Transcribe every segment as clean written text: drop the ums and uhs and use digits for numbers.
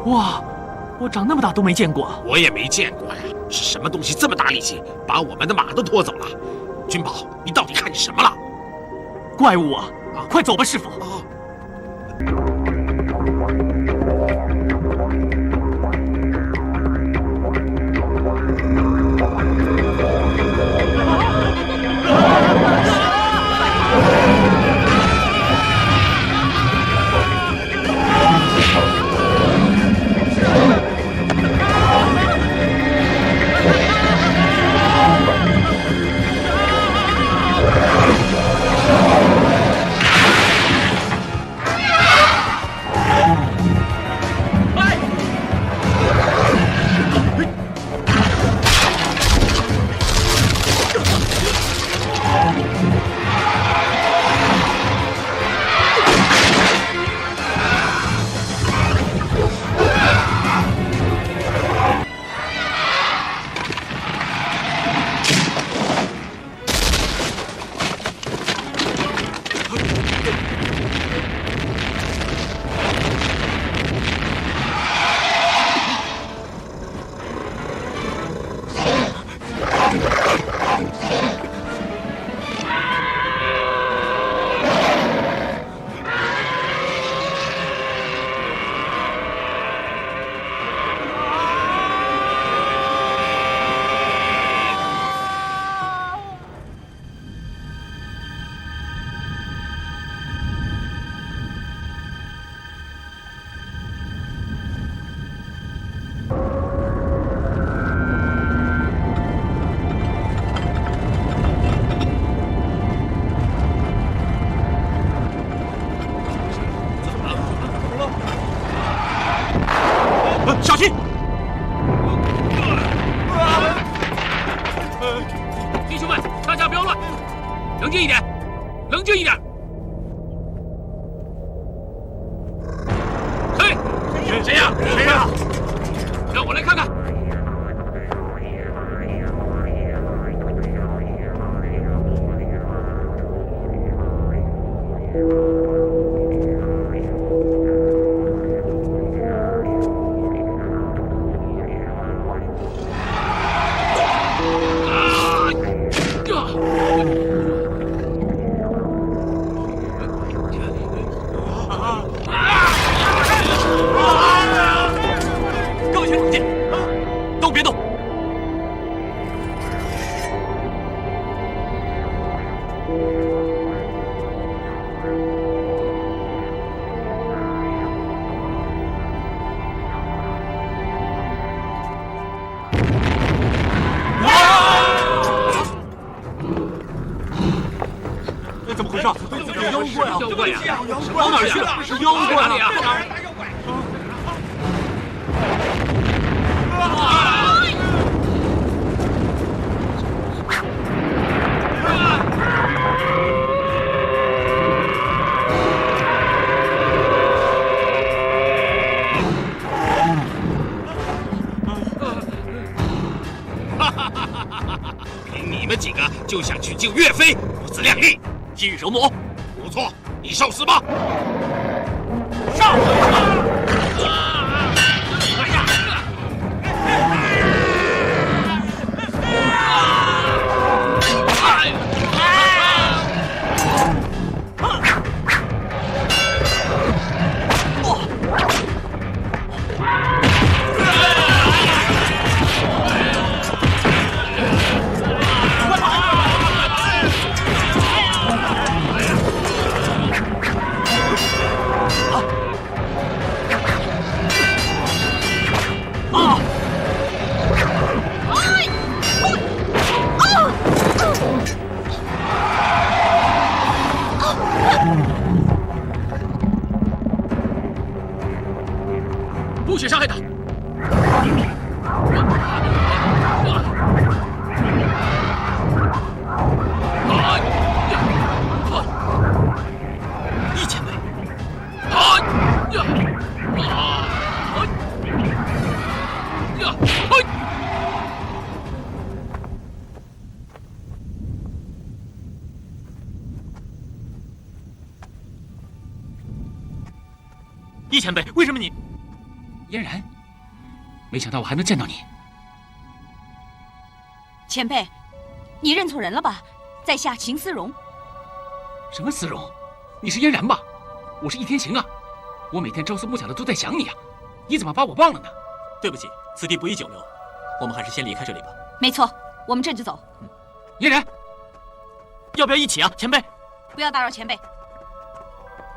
哇，我长那么大都没见过。我也没见过呀，是什么东西这么大力气，把我们的马都拖走了？君宝，你到底看见什么了？怪物啊！快走吧，师傅。小心！弟兄们，大家不要乱，冷静一点，冷静一点。嘿，谁呀？谁呀？让我来看看。各位兄弟，都别动！怎么回事？有妖怪啊！妖怪呀！跑哪儿去了？是妖怪啊！凭你们几个就想去救岳飞，不自量力！金羽蛇魔，不错，你受死吧！上！不许伤害他！易前辈，易前辈，为什么你？嫣然，没想到我还能见到你。前辈，你认错人了吧？在下秦思荣。什么思荣？你是嫣然吧？我是易天行啊！我每天朝思暮想的都在想你啊！你怎么把我忘了呢？对不起，此地不宜久留，我们还是先离开这里吧。没错，我们这就走。嫣然，要不要一起啊，前辈？不要打扰前辈。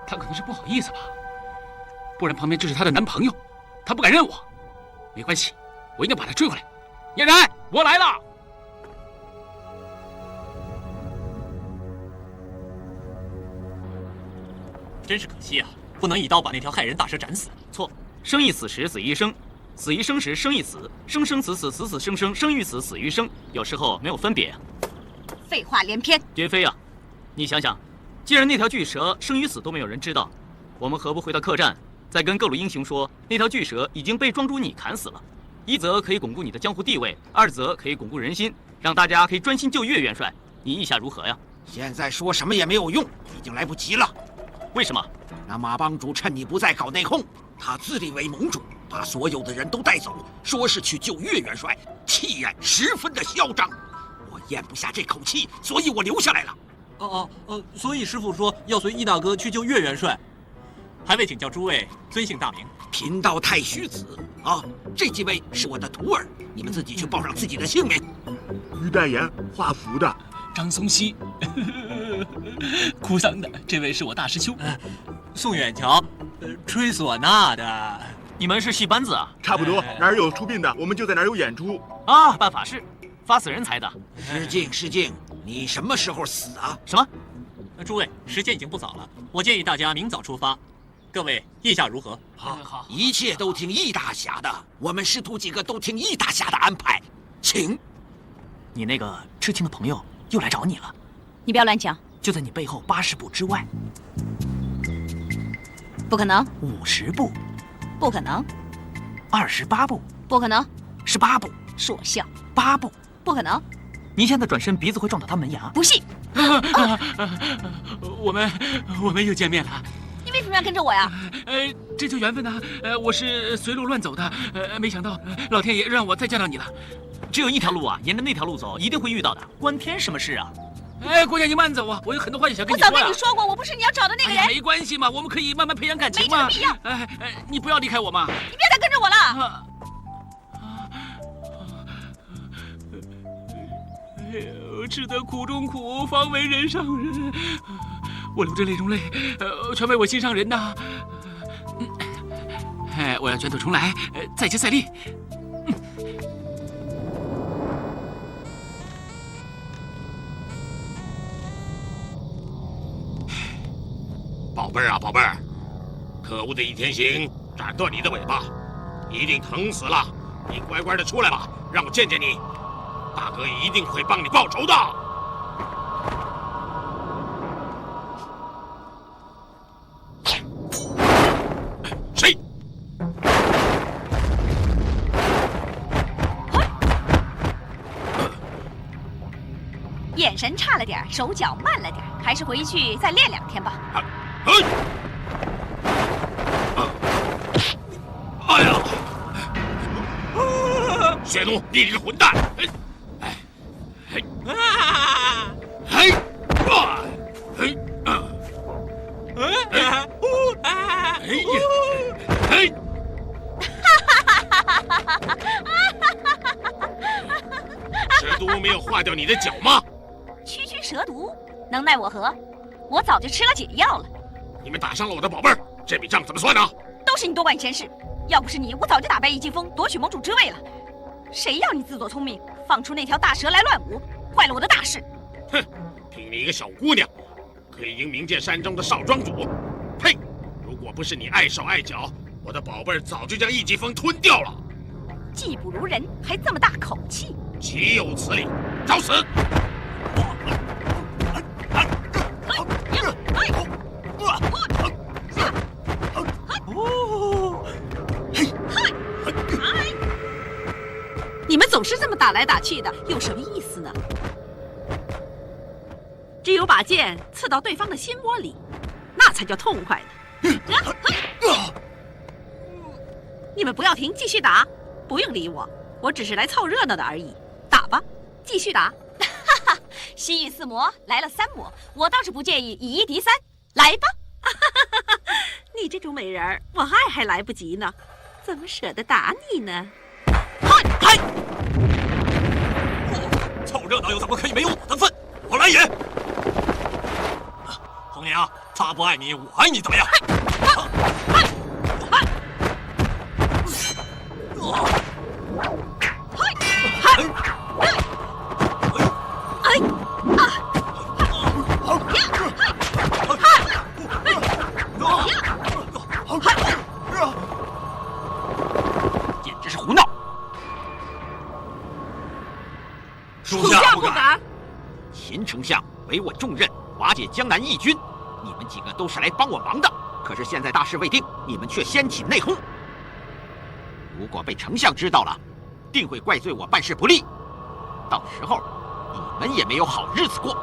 他可能是不好意思吧，不然旁边就是他的男朋友，他不敢认我。没关系，我一定把他追回来。嫣然，我来了。真是可惜啊，不能一刀把那条害人大蛇斩死。错，生亦死时死亦生，死亦生时生亦死，生生死死死死生生，生与死死与生，有时候没有分别啊。废话连篇。绝非啊，你想想，既然那条巨蛇生与死都没有人知道，我们何不回到客栈，再跟各路英雄说，那条巨蛇已经被庄主你砍死了？一则可以巩固你的江湖地位，二则可以巩固人心，让大家可以专心救岳元帅。你意下如何呀？现在说什么也没有用，已经来不及了。为什么？那马帮主趁你不在搞内讧，他自立为盟主，把所有的人都带走，说是去救岳元帅，气焰十分的嚣张。我咽不下这口气，所以我留下来了。所以师傅说要随易大哥去救岳元帅，还未请教诸位尊姓大名。贫道太虚子啊，这几位是我的徒儿，你们自己去报上自己的姓名。于代言，画符的。张松溪，哭丧的，这位是我大师兄。宋远桥，吹唢呐的。你们是戏班子啊？差不多，哪儿有出殡的，我们就在哪儿有演出。啊，办法事，发死人财的。失敬，你什么时候死啊？什么？诸位，时间已经不早了，我建议大家明早出发。各位意下如何？好，一切都听易大侠的，我们师徒几个都听易大侠的安排，请。你那个痴情的朋友又来找你了，你不要乱讲。就在你背后80步之外。不可能。50步。不可能。28步。不可能。18步。说笑。8步。不可能。您现在转身，鼻子会撞到他门牙。不信。我们又见面了。你为什么要跟着我呀？这就缘分呐。我是随路乱走的，没想到老天爷让我再见到你了。只有一条路啊，沿着那条路走，一定会遇到的。关天什么事啊？姑娘，你慢走啊，我有很多话想跟你说。我早跟你说过，我不是你要找的那个人。没关系嘛，我们可以慢慢培养感情嘛。没这个必要。你不要离开我嘛。你别再跟着我了。吃得苦中苦，方为人上人。我流着泪中泪，全为我心上人呐。我要卷土重来，再接再厉。宝贝儿啊，宝贝儿，可恶的易天行斩断你的尾巴，一定疼死了。你乖乖的出来吧，让我见见你，大哥一定会帮你报仇的。谁？眼神差了点，手脚慢了点，还是回去再练2天吧。哎呀！血奴，你这个混蛋！蛇毒没有化掉你的脚吗？区区蛇毒，能奈我何？我早就吃了解药了。你们打伤了我的宝贝儿，这笔账怎么算呢？都是你多管闲事，要不是你，我早就打败易劲风，夺取盟主之位了。谁要你自作聪明，放出那条大蛇来乱舞，坏了我的大事。哼，凭你一个小姑娘，可以赢冥界山中的少庄主？呸！如果不是你碍手碍脚，我的宝贝儿早就将易劲风吞掉了。技不如人，还这么大口气，岂有此理！找死！你们总是这么打来打去的，有什么意思呢？只有把剑刺到对方的心窝里，那才叫痛快呢。你们不要停，继续打，不用理我，我只是来凑热闹的而已。打吧，继续打。哈哈，西域4魔来了3魔，我倒是不介意以1敌3，来吧。你这种美人儿，我爱还来不及呢，怎么舍得打你呢？嗨！凑热闹又怎么可以没有我的份？我来也。红娘，他不爱你，我爱你，怎么样？简直是胡闹！属下不敢。秦丞相委我重任，瓦解江南义军，你们几个都是来帮我忙的。可是现在大事未定，你们却掀起内讧。如果被丞相知道了，定会怪罪我办事不力，到时候你们也没有好日子过。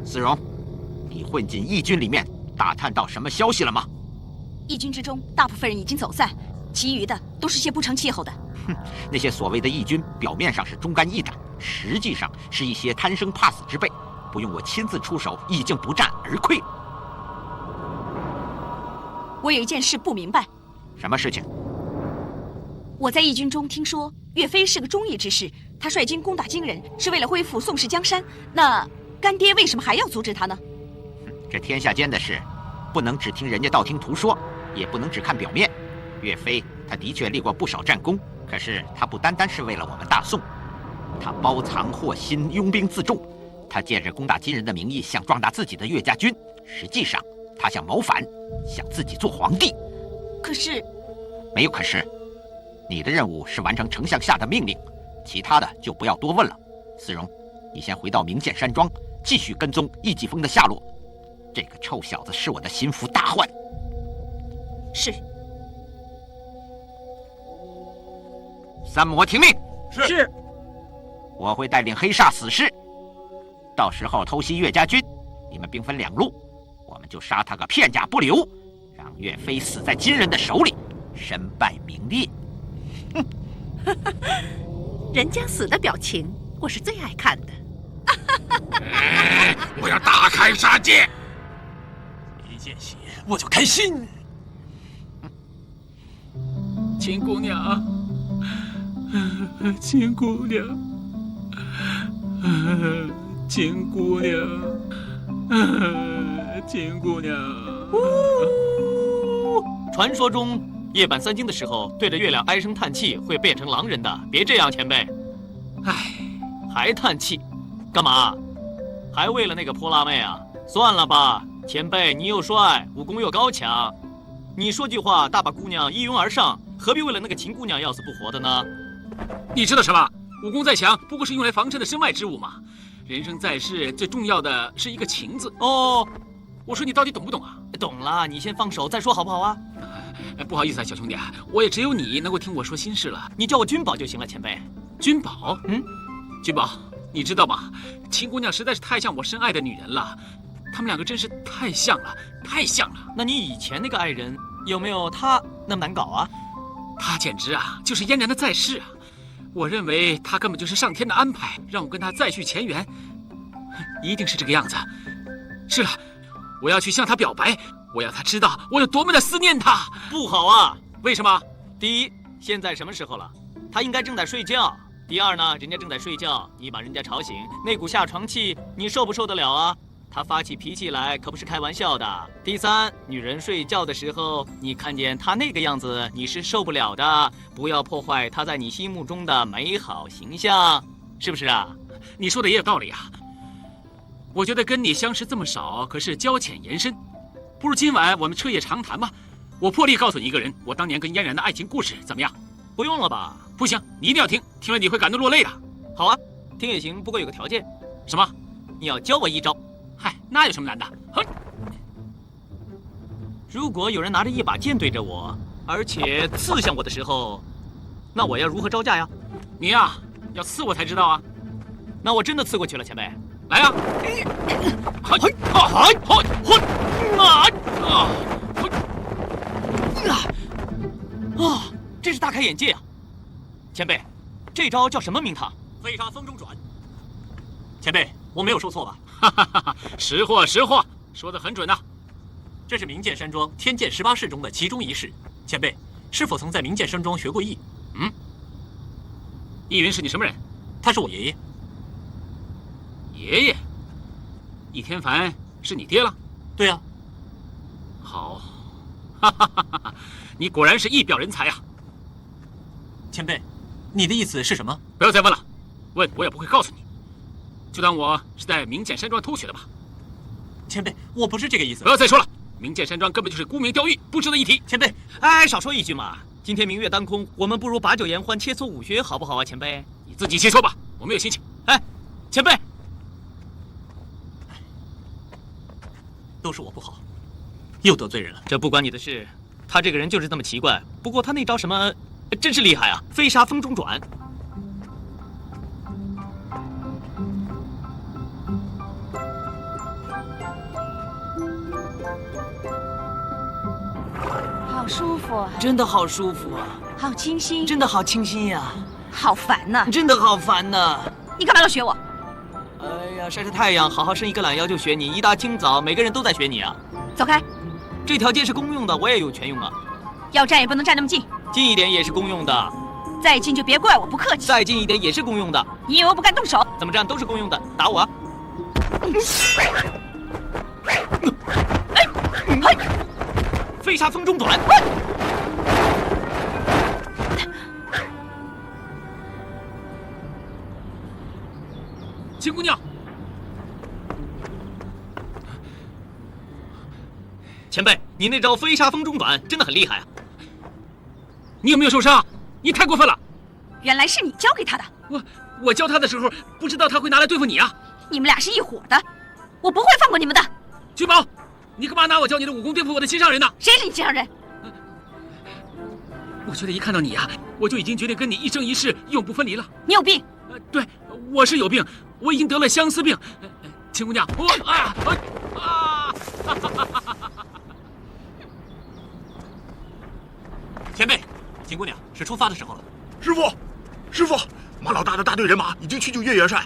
思荣，你混进义军里面，打探到什么消息了吗？义军之中，大部分人已经走散，其余的都是些不成气候的。那些所谓的义军，表面上是忠肝义胆，实际上是一些贪生怕死之辈，不用我亲自出手，已经不战而溃。我有一件事不明白。什么事情？我在义军中听说，岳飞是个忠义之士，他率军攻打金人，是为了恢复宋氏江山。那干爹为什么还要阻止他呢？这天下间的事，不能只听人家道听途说，也不能只看表面。岳飞他的确立过不少战功，可是他不单单是为了我们大宋，他包藏祸心，拥兵自重。他借着攻打金人的名义，想壮大自己的岳家军，实际上他想谋反，想自己做皇帝。可是，没有可是，你的任务是完成丞相下的命令，其他的就不要多问了。思荣，你先回到明剑山庄，继续跟踪易继风的下落。这个臭小子是我的心腹大患。是。3魔听命。是。我会带领黑煞死士，到时候偷袭岳家军，你们兵分2路，我们就杀他个片甲不留，让岳飞死在金人的手里，身败名裂。人家死的表情，我是最爱看的。我要大开杀戒。一见血我就开心。秦姑娘，秦姑娘，秦姑娘，秦姑娘。传说中夜半3更的时候，对着月亮唉声叹气，会变成狼人的。别这样，前辈。唉，还叹气，干嘛？还为了那个泼辣妹啊？算了吧，前辈，你又帅，武功又高强，你说句话，大把姑娘一拥而上，何必为了那个秦姑娘要死不活的呢？你知道什么？武功再强，不过是用来防身的身外之物嘛。人生在世，最重要的是一个情字。哦，我说你到底懂不懂啊？懂了，你先放手再说好不好啊？不好意思啊，小兄弟，我也只有你能够听我说心事了。你叫我君宝就行了，前辈。君宝？君宝，你知道吗？秦姑娘实在是太像我深爱的女人了，他们2个真是太像了，太像了。那你以前那个爱人有没有她那么难搞啊？她简直啊，就是嫣然的在世啊！我认为她根本就是上天的安排，让我跟她再续前缘，一定是这个样子。是了，我要去向她表白，我要她知道我有多么的思念她。不好啊！为什么？第一，现在什么时候了？她应该正在睡觉。第二呢，人家正在睡觉，你把人家吵醒，那股下床气，你受不受得了啊？她发起脾气来可不是开玩笑的。第三，女人睡觉的时候，你看见她那个样子，你是受不了的。不要破坏她在你心目中的美好形象，是不是啊？你说的也有道理啊。我觉得跟你相识这么少，可是交浅言深，不如今晚我们彻夜长谈吧。我破例告诉你一个人，我当年跟嫣然的爱情故事，怎么样？不用了吧？不行，你一定要听，听了你会感动落泪的。好啊，听也行，不过有个条件。什么？你要教我一招。嗨，那有什么难的？哼！如果有人拿着一把剑对着我，而且刺向我的时候，那我要如何招架呀？你呀，要刺我才知道啊。那我真的刺过去了，前辈。来呀！开眼界啊！前辈，这招叫什么名堂？飞沙风中转。前辈，我没有说错吧？哈哈哈！识货，识货，说得很准呐。这是明剑山庄天剑18式中的其中一式。前辈，是否曾在明剑山庄学过艺？易云是你什么人？他是我爷爷。爷爷。易天凡是你爹了？对啊。好，哈哈哈哈！你果然是一表人才啊！前辈，你的意思是什么？不要再问了，问我也不会告诉你，就当我是在明剑山庄偷学的吧。前辈，我不是这个意思。不要再说了，明剑山庄根本就是沽名钓誉，不值得一提。前辈，哎，少说一句嘛。今天明月当空，我们不如把酒言欢，切磋武学，好不好啊，前辈？你自己切磋吧，我没有心情。哎，前辈，都是我不好，又得罪人了。这不关你的事。他这个人就是这么奇怪。不过他那招什么，真是厉害啊！飞沙风中转。好舒服啊，真的好舒服啊，好清新，真的好清新呀，好烦呐！真的好烦呐！你干嘛要学我？哎呀，晒晒太阳，好好伸一个懒腰就学你。一大清早，每个人都在学你啊！走开！这条街是公用的，我也有权用啊。要站也不能站那么近，近一点也是公用的。再近就别怪我不客气。再近一点也是公用的。你以为我不敢动手？怎么站都是公用的，打我啊！飞沙风中转。秦姑娘，前辈，你那招飞沙风中转真的很厉害啊！你有没有受伤？你太过分了！原来是你教给他的。我教他的时候，不知道他会拿来对付你啊！你们俩是一伙的，我不会放过你们的。君宝，你干嘛拿我教你的武功对付我的心上人呢？谁是你心上人？我觉得一看到你呀，我就已经决定跟你一生一世永不分离了。你有病！对，我是有病，我已经得了相思病。秦姑娘，前辈，秦姑娘是出发的时候了。师傅，师傅，马老大的大队人马已经去救岳元帅。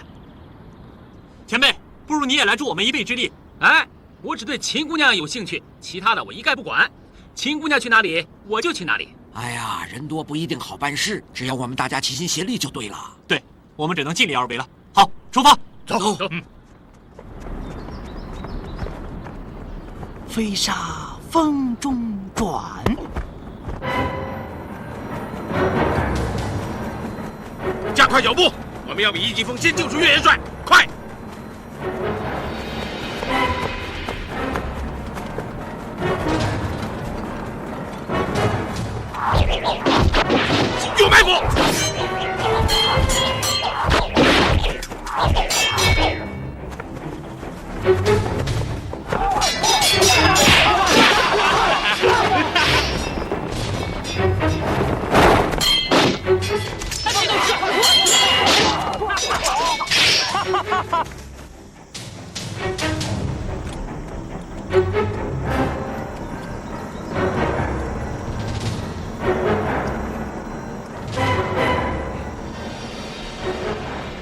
前辈，不如你也来助我们一臂之力。哎，我只对秦姑娘有兴趣，其他的我一概不管。秦姑娘去哪里，我就去哪里。哎呀，人多不一定好办事，只要我们大家齐心协力就对了。对，我们只能尽力而为了。好，出发，走。飞沙风中转。加快脚步，我们要比易疾风先救出岳元帅，快！有埋伏！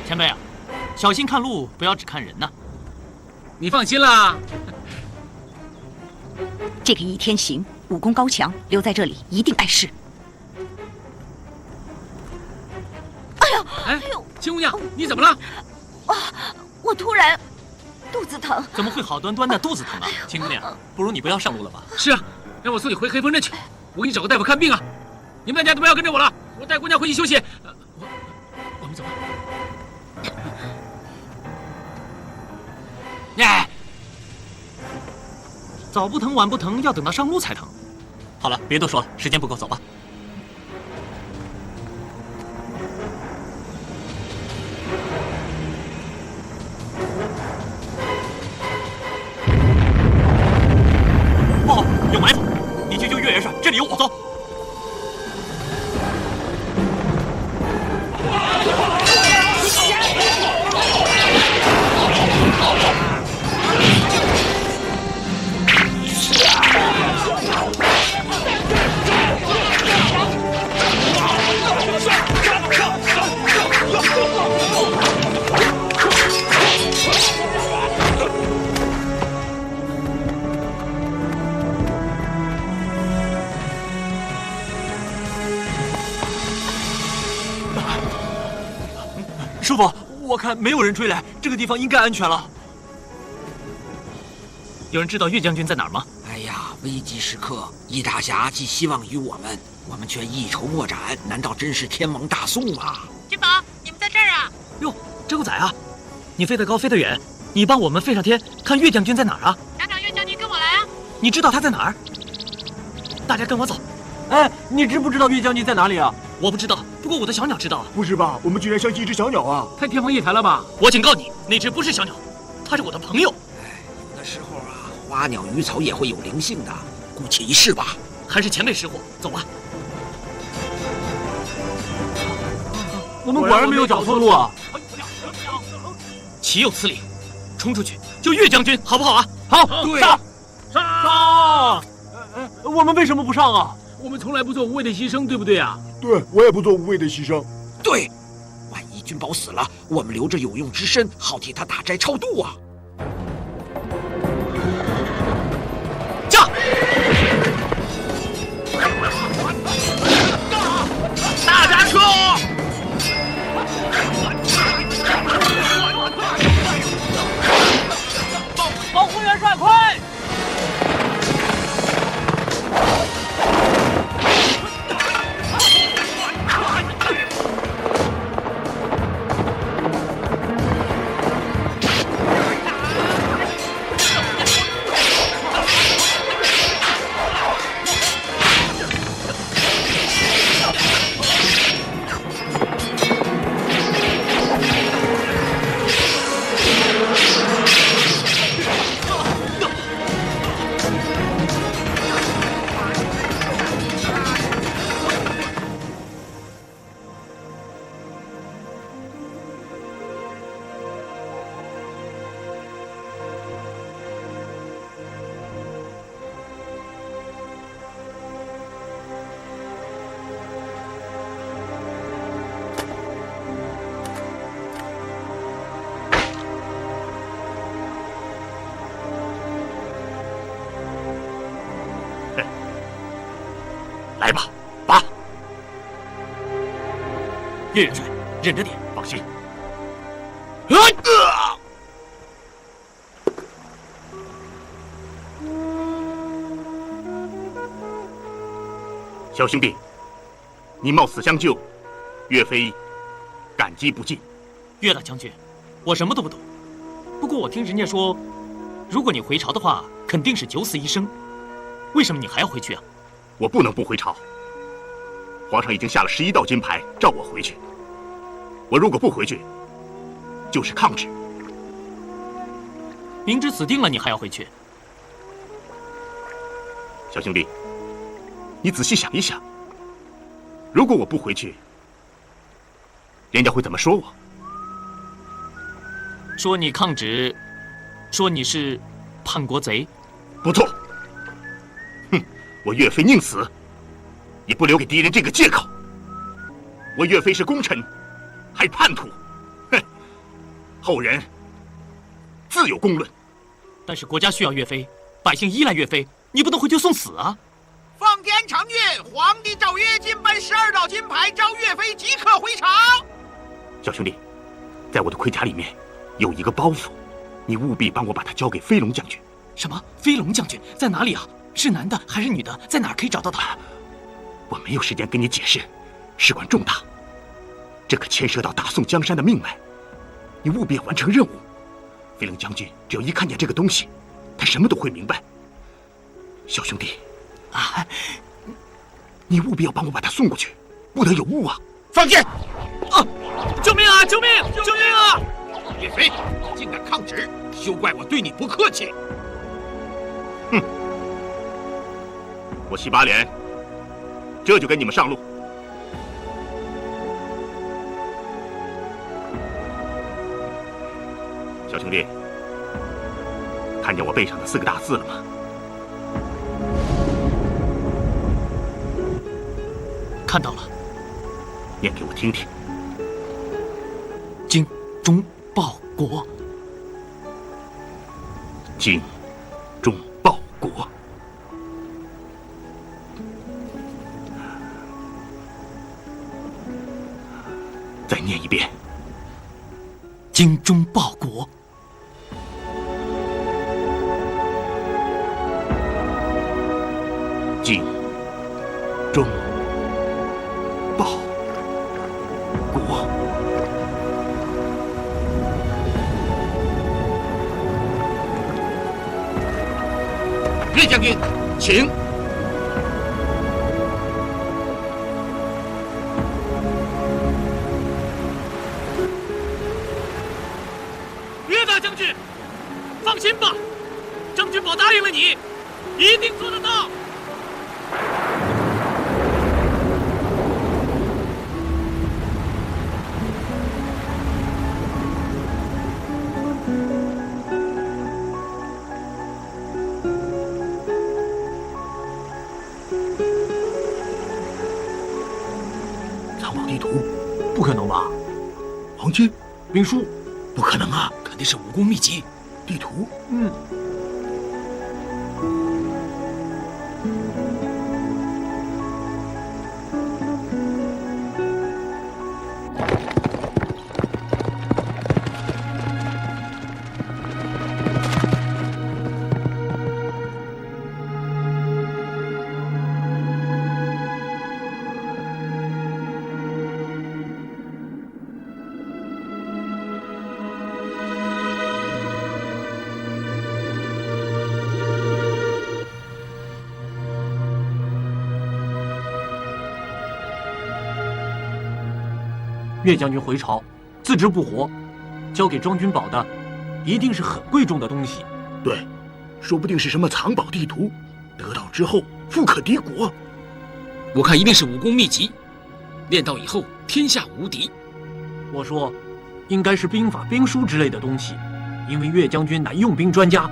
前辈啊，小心看路，不要只看人呐。你放心啦。这个倚天行武功高强，留在这里一定碍事。哎呦，秦姑娘，你怎么了？我突然肚子疼。怎么会好端端的肚子疼啊？秦姑娘，不如你不要上路了吧？是啊，让我送你回黑风镇去，我给你找个大夫看病啊。你们大家都不要跟着我了，我带姑娘回去休息。我们走吧。哎，早不疼晚不疼，要等到上路才疼。好了，别多说了，时间不够，走吧。有埋伏，你去救岳元帅，这里有我。走。师傅，我看没有人追来，这个地方应该安全了。有人知道岳将军在哪儿吗？哎呀，危急时刻，易大侠寄希望于我们却一筹莫展，难道真是天王大宋吗？金宝，你们在这儿啊？哟，这狗仔啊，你飞得高飞得远，你帮我们飞上天，看岳将军在哪儿啊？想找岳将军，跟我来啊！你知道他在哪儿？大家跟我走。哎，你知不知道岳将军在哪里啊？我不知道，不过我的小鸟知道啊。不是吧？我们居然相信一只小鸟啊！太天方夜谭了吧？我警告你，那只不是小鸟，它是我的朋友。有的时候啊，花鸟鱼草也会有灵性的，姑且一试吧。还是前辈识货，走吧。我们果然没有找错路啊！岂有此理！冲出去救岳将军，好不好啊？好，对，上！我们为什么不上啊？我们从来不做无谓的牺牲，对不对啊？对，我也不做无谓的牺牲。对，万一君宝死了，我们留着有用之身，好替他打斋超度啊！驾！大家撤！保护元帅，快！来吧，拔！岳元帅，忍着点，放心。小兄弟，你冒死相救，岳飞感激不尽。岳大将军，我什么都不懂，不过我听人家说，如果你回朝的话，肯定是九死一生。为什么你还要回去啊？我不能不回朝。皇上已经下了11道金牌，召我回去。我如果不回去，就是抗旨。明知死定了，你还要回去？小兄弟，你仔细想一想，如果我不回去，人家会怎么说我？说你抗旨，说你是叛国贼。不错。哼，我岳飞宁死，也不留给敌人这个借口。我岳飞是功臣，还叛徒，哼，后人自有公论。但是国家需要岳飞，百姓依赖岳飞，你不能回去送死啊！奉天承运，皇帝诏曰：金班12道金牌，召岳飞即刻回朝。小兄弟，在我的盔甲里面有一个包袱，你务必帮我把它交给飞龙将军。什么？飞龙将军在哪里啊？是男的还是女的？在哪儿可以找到他？我没有时间跟你解释，事关重大，这可牵涉到大宋江山的命脉，你务必要完成任务。飞龙将军只要一看见这个东西，他什么都会明白。小兄弟，啊，你务必要帮我把他送过去，不得有误啊！放箭！啊！救命啊！救命！救命啊！岳飞，竟敢抗旨，休怪我对你不客气。哼，我西八连这就跟你们上路。小兄弟，看见我背上的4个大字了吗？看到了，念给我听听。精忠报国。精忠报国。再念一遍。精忠报国。精忠报国。岳将军，请。岳大将军，放心吧，张君宝答应了你，一定做得到。藏宝地图，不可能吧？黄金兵书，不可能啊！肯定是武功秘籍。地图，岳将军回朝，自知不活，交给庄君宝的，一定是很贵重的东西。对，说不定是什么藏宝地图，得到之后富可敌国。我看一定是武功秘籍，练到以后天下无敌。我说，应该是兵法、兵书之类的东西，因为岳将军乃用兵专家，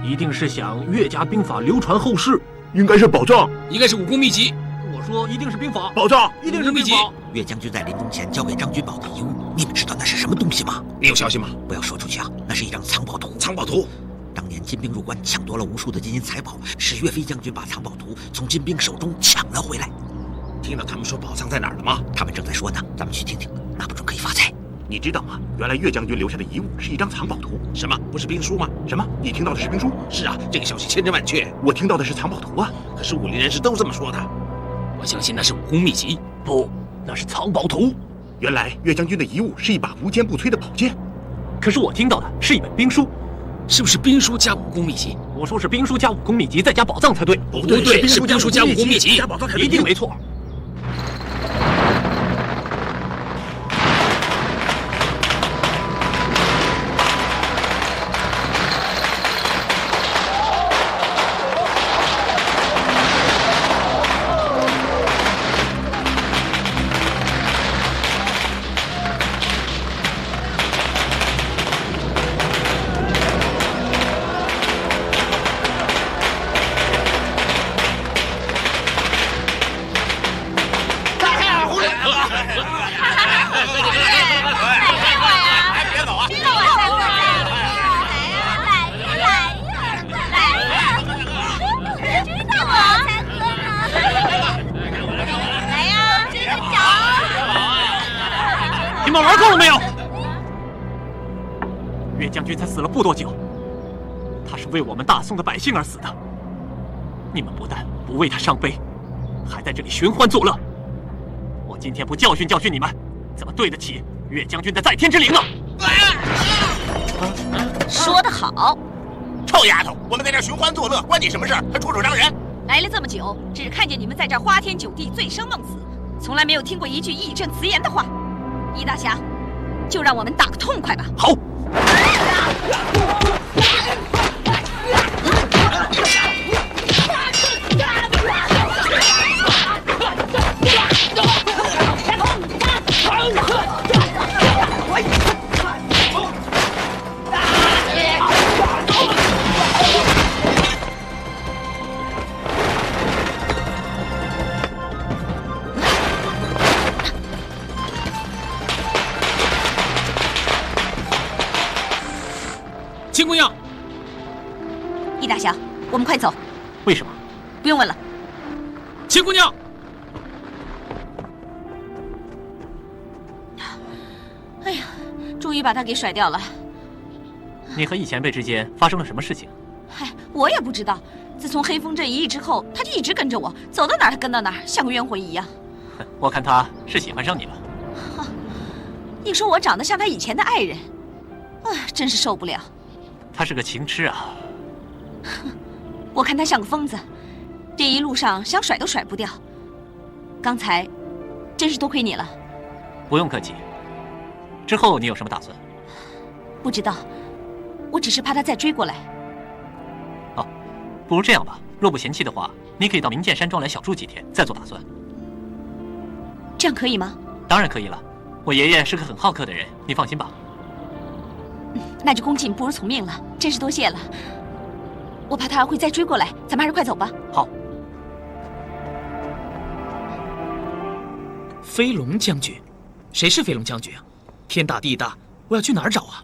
一定是想岳家兵法流传后世。应该是宝藏，应该是武功秘籍。我说，一定是兵法，宝藏，一定是兵法。岳将军在临终前交给张君宝的遗物，你们知道那是什么东西吗？你有消息吗？不要说出去啊！那是一张藏宝图。藏宝图。当年金兵入关，抢夺了无数的金银财宝，是岳飞将军把藏宝图从金兵手中抢了回来。听到他们说宝藏在哪儿了吗？他们正在说呢，咱们去听听，那不准可以发财。你知道吗？原来岳将军留下的遗物是一张藏宝图。什么？不是兵书吗？什么？你听到的是兵书？是啊，这个消息千真万确。我听到的是藏宝图啊。可是武林人士都这么说的。我相信那是武功秘籍。不，那是藏宝图。原来岳将军的遗物是一把无坚不摧的宝剑。可是我听到的是一本兵书，是不是兵书加武功秘籍？我说是兵书加武功秘籍再加宝藏才对。不对，是兵书加武功秘籍，加宝藏才对，一定没错。你们玩够了没有？岳将军才死了不多久，他是为我们大宋的百姓而死的。你们不但不为他伤悲，还在这里寻欢作乐。我今天不教训教训你们，怎么对得起岳将军的在天之灵呢？说得好！臭丫头，我们在这寻欢作乐，关你什么事？还出手伤人！来了这么久，只看见你们在这儿花天酒地、醉生梦死，从来没有听过一句义正辞严的话。易大侠，就让我们打个痛快吧。好。金姑娘，易大侠，我们快走。为什么？不用问了。金姑娘，哎呀，终于把他给甩掉了。你和易前辈之间发生了什么事情？嗨，我也不知道。自从黑风镇一役之后，他就一直跟着我，走到哪儿他跟到哪儿，像个冤魂一样。我看他是喜欢上你了。硬说我长得像他以前的爱人，真是受不了。他是个情痴啊。我看他像个疯子，这一路上想甩都甩不掉。刚才真是多亏你了。不用客气。之后你有什么打算？不知道，我只是怕他再追过来。不如这样吧，若不嫌弃的话，你可以到明剑山庄来小住几天，再做打算。这样可以吗？当然可以了，我爷爷是个很好客的人，你放心吧。那就恭敬不如从命了，真是多谢了。我怕他会再追过来，咱们还是快走吧。好。飞龙将军，谁是飞龙将军啊？天大地大，我要去哪儿找啊？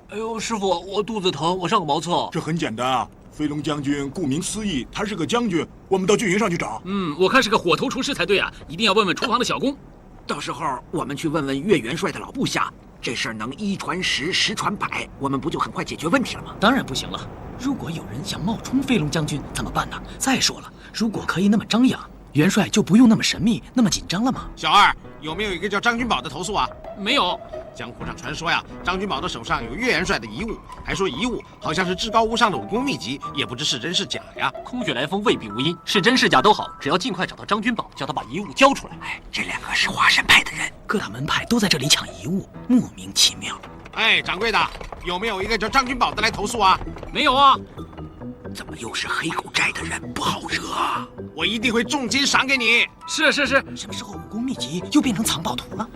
哎呦，师傅，我肚子疼，我上个茅厕。这很简单啊，飞龙将军顾名思义，他是个将军，我们到军营上去找。我看是个火头厨师才对啊，一定要问问厨房的小工。到时候我们去问问岳元帅的老部下，这事儿能一传十，十传百，我们不就很快解决问题了吗？当然不行了，如果有人想冒充飞龙将军怎么办呢？再说了，如果可以那么张扬，元帅就不用那么神秘，那么紧张了吗？小二，有没有一个叫张君宝的投诉啊？没有。江湖上传说呀，张君宝的手上有岳元帅的遗物，还说遗物好像是至高无上的武功秘籍，也不知是真是假呀。空穴来风未必无因，是真是假都好，只要尽快找到张君宝，叫他把遗物交出来。这两个是华山派的人，各大门派都在这里抢遗物，莫名其妙。哎，掌柜的，有没有一个叫张君宝的来投诉啊？没有啊。怎么又是黑狗寨的人？不好惹啊！我一定会重金赏给你。是，什么时候武功秘籍又变成藏宝图了？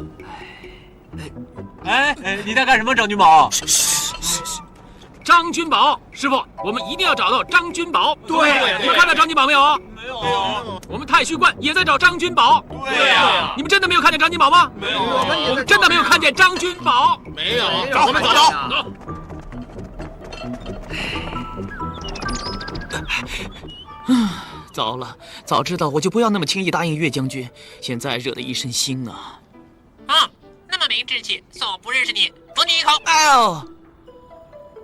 你在干什么，张君宝？张君宝，师傅，我们一定要找到张君宝。对，你们看到张君宝没有？没有。我们太虚观也在找张君宝。对呀。你们真的没有看见张君宝吗？没有。我们真的没有看见张君宝。没有。找我们走。糟了，早知道我就不要那么轻易答应岳将军，现在惹得一身腥啊！那么没志气，算我不认识你，吻你一口。哎呦，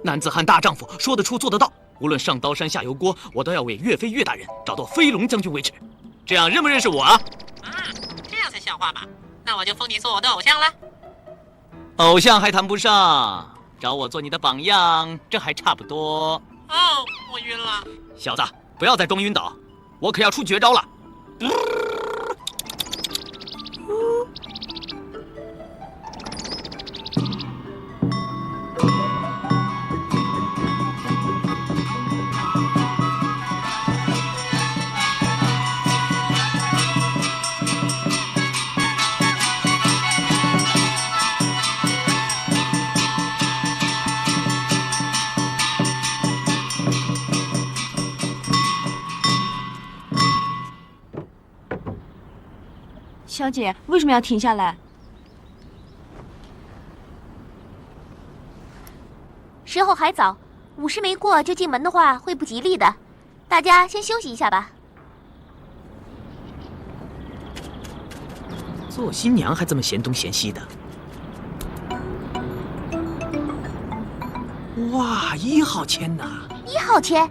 男子汉大丈夫，说得出做得到，无论上刀山下油锅，我都要为岳飞岳大人找到飞龙将军为止。这样认不认识我啊？这样才像话嘛！那我就封你做我的偶像了。偶像还谈不上，找我做你的榜样，这还差不多。我晕了。小子，不要再装晕倒，我可要出绝招了。小姐，为什么要停下来？时候还早，午时没过就进门的话会不吉利的。大家先休息一下吧。做新娘还这么嫌东嫌西的。哇，1号签呐！1号签，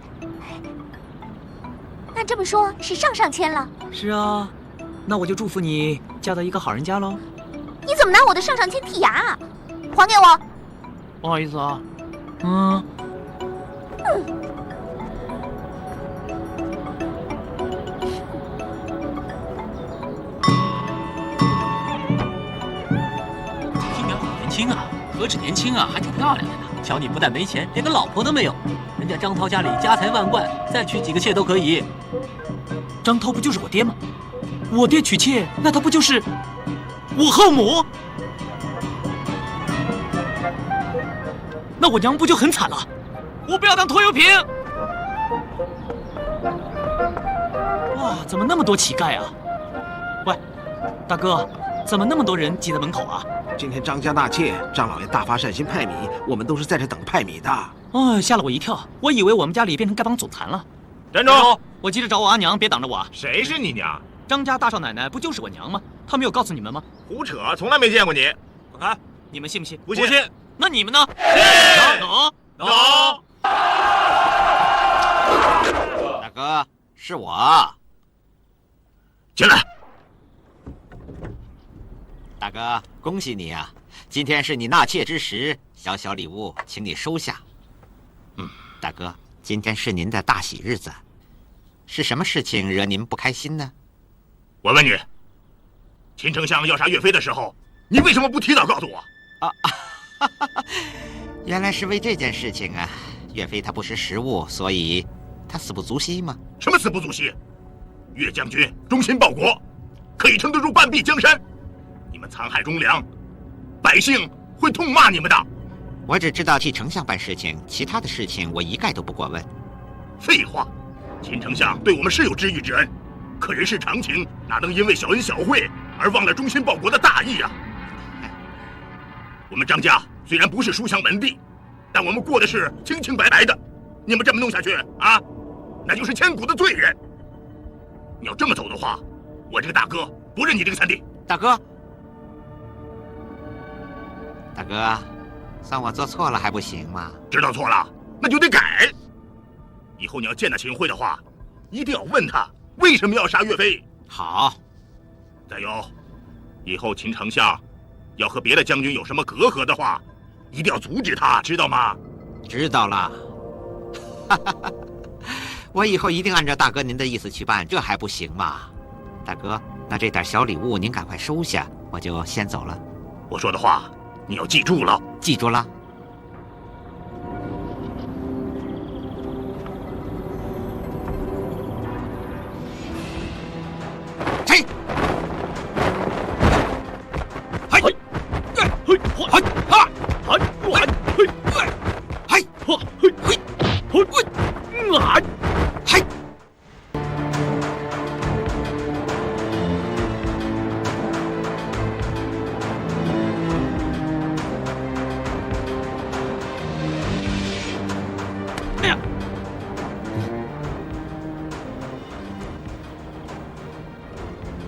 那这么说是上上签了？是啊。那我就祝福你嫁到一个好人家喽。你怎么拿我的上上签剔牙啊？还给我！不好意思啊。新娘好年轻啊！何止年轻啊，还挺漂亮的呢。瞧你不但没钱，连个老婆都没有。人家张涛家里家财万贯，再娶几个妾都可以。张涛不就是我爹吗？我爹娶妾，那他不就是我后母？那我娘不就很惨了？我不要当拖油瓶！哇，怎么那么多乞丐啊？喂，大哥，怎么那么多人挤在门口啊？今天张家纳妾，张老爷大发善心派米，我们都是在这等派米的。吓了我一跳，我以为我们家里变成丐帮总坛了。站住！我急着找我阿娘，别挡着我啊！谁是你娘？张家大少奶奶不就是我娘吗？她没有告诉你们吗？胡扯，从来没见过你。滚开！你们信不信？不信。那你们呢？能。大哥，是我。进来。大哥，恭喜你啊！今天是你纳妾之时，小小礼物，请你收下。大哥，今天是您的大喜日子，是什么事情惹您不开心呢？我问你，秦丞相要杀岳飞的时候，你为什么不提早告诉我？原来是为这件事情啊！岳飞他不识时务，所以他死不足惜吗？什么死不足惜？岳将军忠心报国，可以撑得住半壁江山。你们残害忠良，百姓会痛骂你们的。我只知道替丞相办事情，其他的事情我一概都不过问。废话，秦丞相对我们是有知遇之恩，可人世常情，哪能因为小恩小惠而忘了忠心报国的大义啊？我们张家虽然不是书香门第，但我们过的是清清白白的。你们这么弄下去啊，那就是千古的罪人。你要这么走的话，我这个大哥不认你这个三弟。大哥，算我做错了还不行吗？知道错了，那就得改。以后你要见到秦桧的话，一定要问他为什么要杀岳飞。好。再有，以后秦丞相要和别的将军有什么隔阂的话，一定要阻止他，知道吗？知道了。我以后一定按照大哥您的意思去办，这还不行吗？大哥，那这点小礼物您赶快收下，我就先走了。我说的话你要记住了。记住了。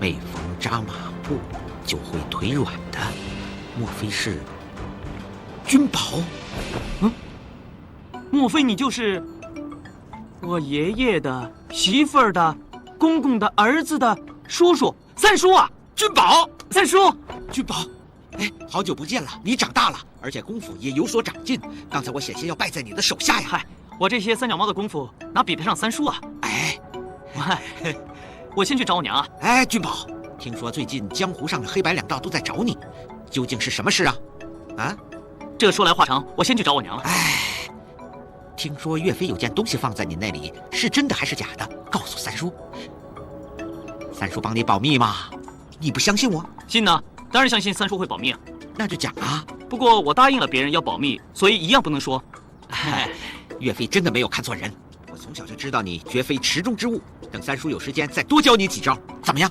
每逢扎马步就会腿软的，莫非是君宝？莫非你就是我爷爷的媳妇儿的公公的儿子的叔叔三叔啊？君宝，三叔，君宝，哎，好久不见了，你长大了，而且功夫也有所长进。刚才我险些要败在你的手下呀！嗨，我这些三脚猫的功夫哪比得上三叔啊？哎，我先去找我娘啊！哎，君宝，听说最近江湖上的黑白两道都在找你，究竟是什么事啊？啊？这说来话长，我先去找我娘了。哎，听说岳飞有件东西放在你那里，是真的还是假的？告诉三叔。三叔帮你保密吗？你不相信我？信呢，当然相信三叔会保密啊。那就讲啊。不过我答应了别人要保密，所以一样不能说。岳飞真的没有看错人，我从小就知道你绝非池中之物。等三叔有时间再多教你几招，怎么样？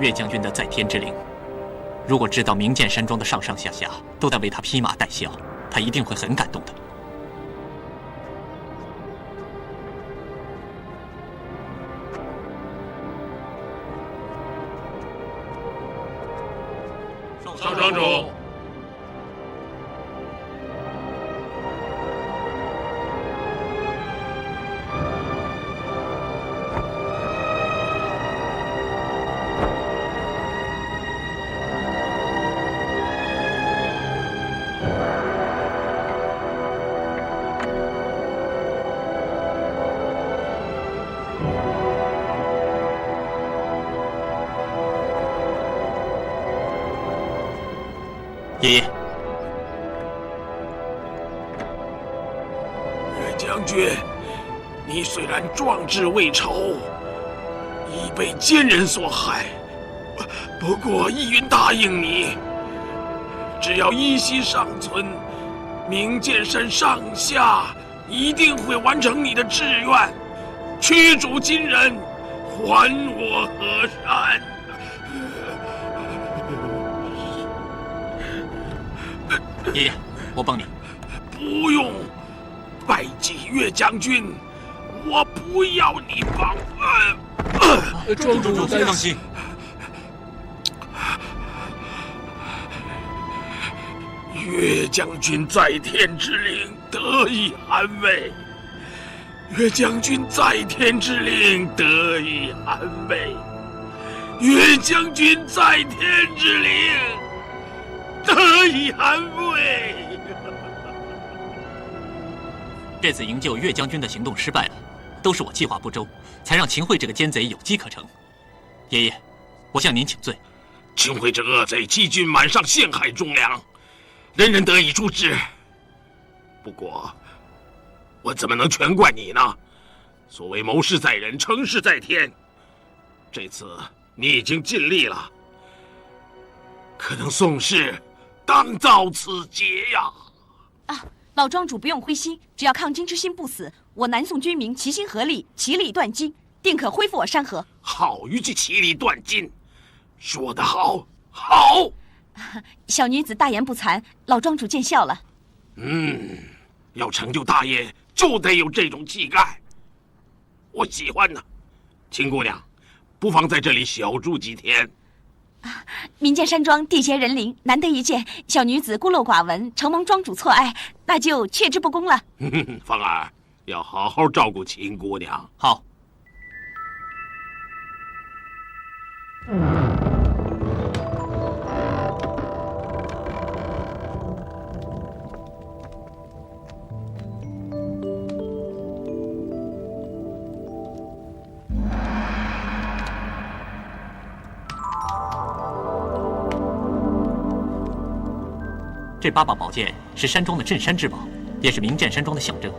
岳将军的在天之灵，如果知道明剑山庄的上上下下都在为他披麻戴孝，他一定会很感动的。少庄主。爷爷，岳将军，你虽然壮志未酬，已被奸人所害，不过义云答应你，只要依稀尚存，明剑山上下一定会完成你的志愿，驱逐金人，还我河山。爷爷，我帮你。不用，拜祭岳将军，我不要你帮。庄主放心。岳将军在天之灵得以安慰，岳将军在天之灵得以安慰，岳将军在天之灵得以安慰。这次营救岳将军的行动失败了，都是我计划不周，才让秦桧这个奸贼有机可乘。爷爷，我向您请罪。秦桧这恶贼欺君瞒上，陷害忠良，人人得以诛之。不过，我怎么能全怪你呢？所谓谋事在人，成事在天。这次你已经尽力了，可能宋氏当遭此劫呀！啊，老庄主不用灰心，只要抗金之心不死，我南宋军民齐心合力，其利断金，定可恢复我山河。好一句其利断金，说得好，好！小女子大言不惭，老庄主见笑了。要成就大业，就得有这种气概。我喜欢呢。秦姑娘，不妨在这里小住几天。民间山庄地协人灵，难得一见，小女子孤陋寡闻，承蒙庄主错爱，那就却之不恭了。芳儿，要好好照顾秦姑娘。好。这8把宝剑是山庄的镇山之宝，也是明剑山庄的象征。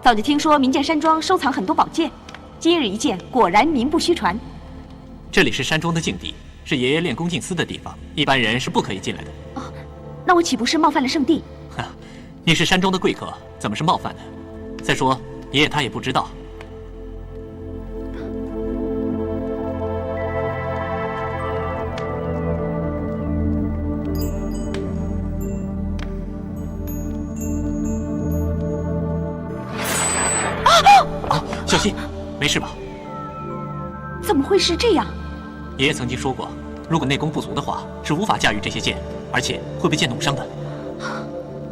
早就听说明剑山庄收藏很多宝剑，今日一见，果然名不虚传。这里是山庄的禁地，是爷爷练功静思的地方，一般人是不可以进来的。哦，那我岂不是冒犯了圣地？你是山庄的贵客，怎么是冒犯呢？再说，爷爷他也不知道。小心，没事吧？怎么会是这样？爷爷曾经说过，如果内功不足的话，是无法驾驭这些剑，而且会被剑弄伤的。